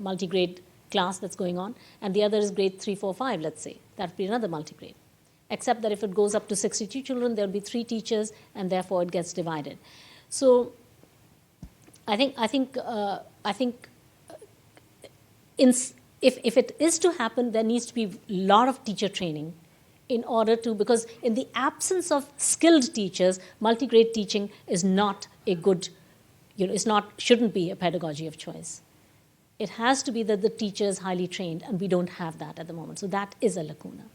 multi-grade class that's going on, and the other is grade 3, 4, 5, let's say. That would be another multi-grade. Except that if it goes up to 62 children, there will be 3 teachers, and therefore it gets divided. So I think if it is to happen, there needs to be a lot of teacher training in order to, because in the absence of skilled teachers, multi-grade teaching is not a good, shouldn't be a pedagogy of choice. It has to be that the teacher is highly trained, and we don't have that at the moment. So that is a lacuna.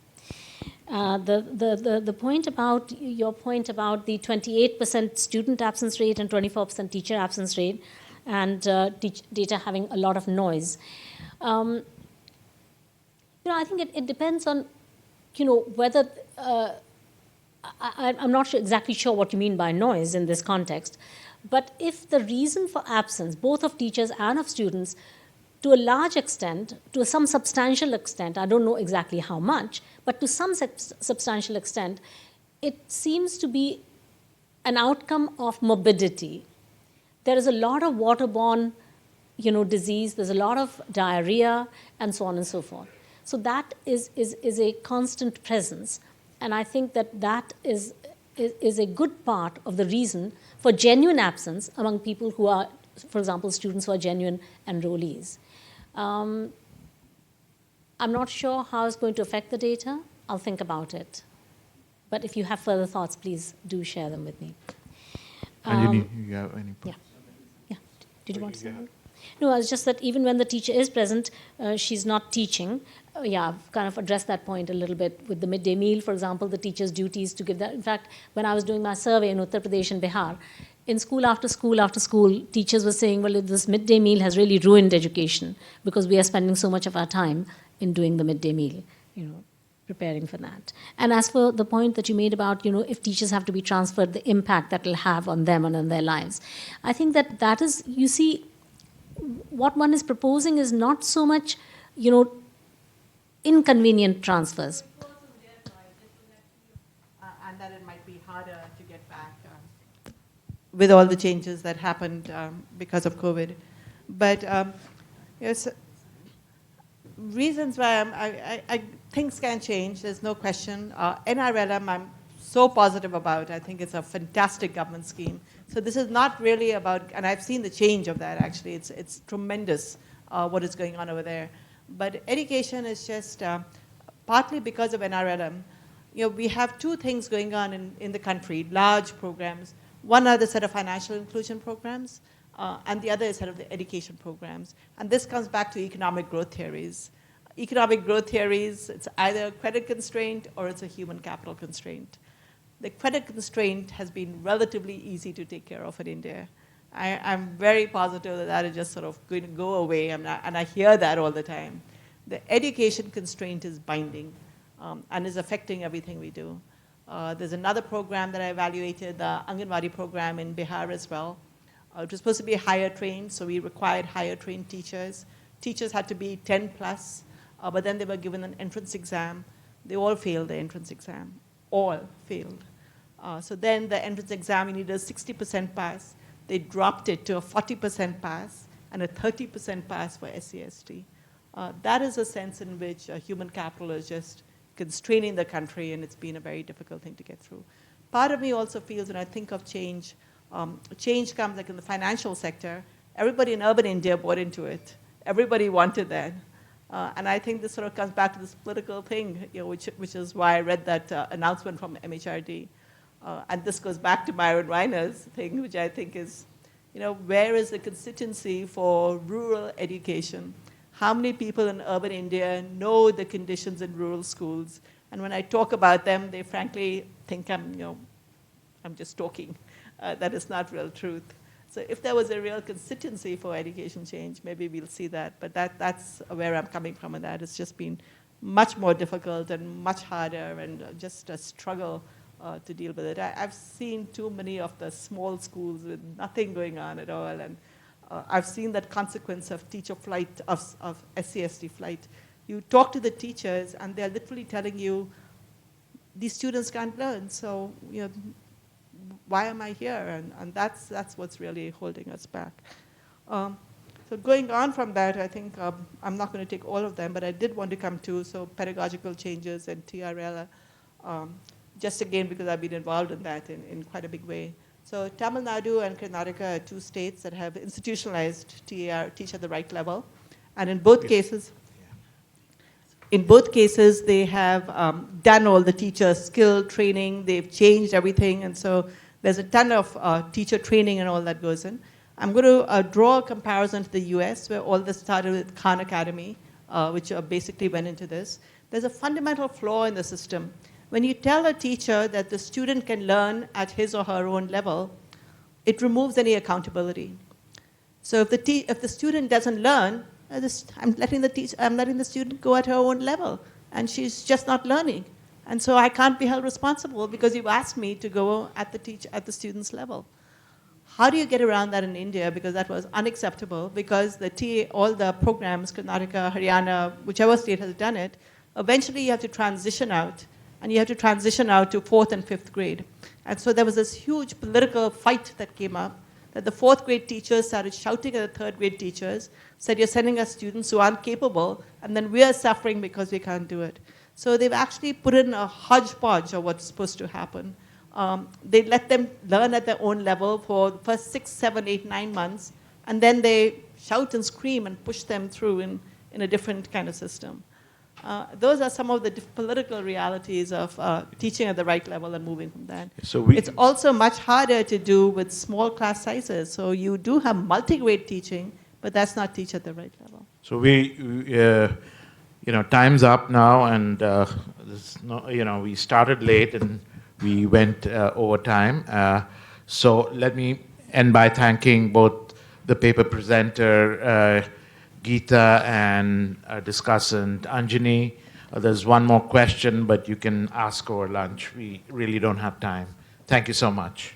The point about, your point about the 28% student absence rate and 24% teacher absence rate, and data having a lot of noise. I think it depends on, whether, I'm not exactly sure what you mean by noise in this context, but if the reason for absence, both of teachers and of students, to a large extent, to some substantial extent, I don't know exactly how much, but to some substantial extent, it seems to be an outcome of morbidity. There is a lot of waterborne, disease, there's a lot of diarrhea, and so on and so forth. So that is a constant presence, and I think that is a good part of the reason for genuine absence among people who are, for example, students who are genuine enrollees. I'm not sure how it's going to affect the data. I'll think about it. But if you have further thoughts, please do share them with me. Anjani, you have any? Yeah. Did you want to say something? No, it's just that even when the teacher is present, she's not teaching. I've kind of addressed that point a little bit with the midday meal, for example, the teacher's duty is to give that. In fact, when I was doing my survey in Uttar Pradesh and Bihar, in school after school after school, teachers were saying, well, this midday meal has really ruined education because we are spending so much of our time in doing the midday meal, preparing for that. And as for the point that you made about, if teachers have to be transferred, the impact that will have on them and on their lives, I think that is, you see, what one is proposing is not so much, inconvenient transfers. And that it might be harder to get back with all the changes that happened because of COVID. But yes, reasons why things can change, there's no question. NRLM, I'm so positive about. I think it's a fantastic government scheme. So this is not really about, and I've seen the change of that actually. It's tremendous what is going on over there. But education is just partly because of NRLM. We have 2 things going on in the country, large programs. One are the set of financial inclusion programs, and the other is set of the education programs. And this comes back to economic growth theories. Economic growth theories, it's either a credit constraint or it's a human capital constraint. The credit constraint has been relatively easy to take care of in India. I'm very positive that is just sort of going to go away, and I hear that all the time. The education constraint is binding and is affecting everything we do. There's another program that I evaluated, the Anganwadi program in Bihar as well. It was supposed to be higher trained, so we required higher trained teachers. Teachers had to be 10 plus, but then they were given an entrance exam. They all failed the entrance exam, all failed. So then the entrance exam, you needed a 60% pass. They dropped it to a 40% pass and a 30% pass for SCST. That is a sense in which human capital is just constraining the country, and it's been a very difficult thing to get through. Part of me also feels when I think of change, change comes like in the financial sector. Everybody in urban India bought into it. Everybody wanted that. And I think this sort of comes back to this political thing, which is why I read that announcement from MHRD. And this goes back to Myron Reiner's thing, which I think is, where is the constituency for rural education? How many people in urban India know the conditions in rural schools? And when I talk about them, they frankly think I'm just talking. That is not real truth. So if there was a real constituency for education change, maybe we'll see that. But that's where I'm coming from, and that it's just been much more difficult and much harder and just a struggle to deal with it. I've seen too many of the small schools with nothing going on at all, and I've seen that consequence of teacher flight, of SCSD flight. You talk to the teachers, and they're literally telling you, these students can't learn, so why am I here? And that's what's really holding us back. So going on from that, I think I'm not going to take all of them, but I did want to come to pedagogical changes and TRL, just again because I've been involved in that in quite a big way. So Tamil Nadu and Karnataka are two states that have institutionalized TAR, teach at the right level, and in both cases, they have done all the teacher skill training. They've changed everything, and so there's a ton of teacher training and all that goes in. I'm going to draw a comparison to the US, where all this started with Khan Academy, which basically went into this. There's a fundamental flaw in the system. When you tell a teacher that the student can learn at his or her own level, it removes any accountability. So if the student doesn't learn, I'm letting the student go at her own level, and she's just not learning. And so I can't be held responsible because you've asked me to go at the student's level. How do you get around that in India? Because that was unacceptable, because all the programs, Karnataka, Haryana, whichever state has done it, eventually you have to transition out, and you have to transition out to 4th and 5th grade. And so there was this huge political fight that came up, that the 4th grade teachers started shouting at the 3rd grade teachers, said, you're sending us students who aren't capable, and then we're suffering because we can't do it. So they've actually put in a hodgepodge of what's supposed to happen. They let them learn at their own level for the first 6, 7, 8, 9 months, and then they shout and scream and push them through in a different kind of system. Those are some of the political realities of teaching at the right level and moving from that. So it's also much harder to do with small class sizes. So you do have multi-grade teaching, but that's not teach at the right level. So time's up now, and we started late and we went over time. So let me end by thanking both the paper presenter, Geeta, and discussant, Anjani. There's one more question, but you can ask over lunch. We really don't have time. Thank you so much.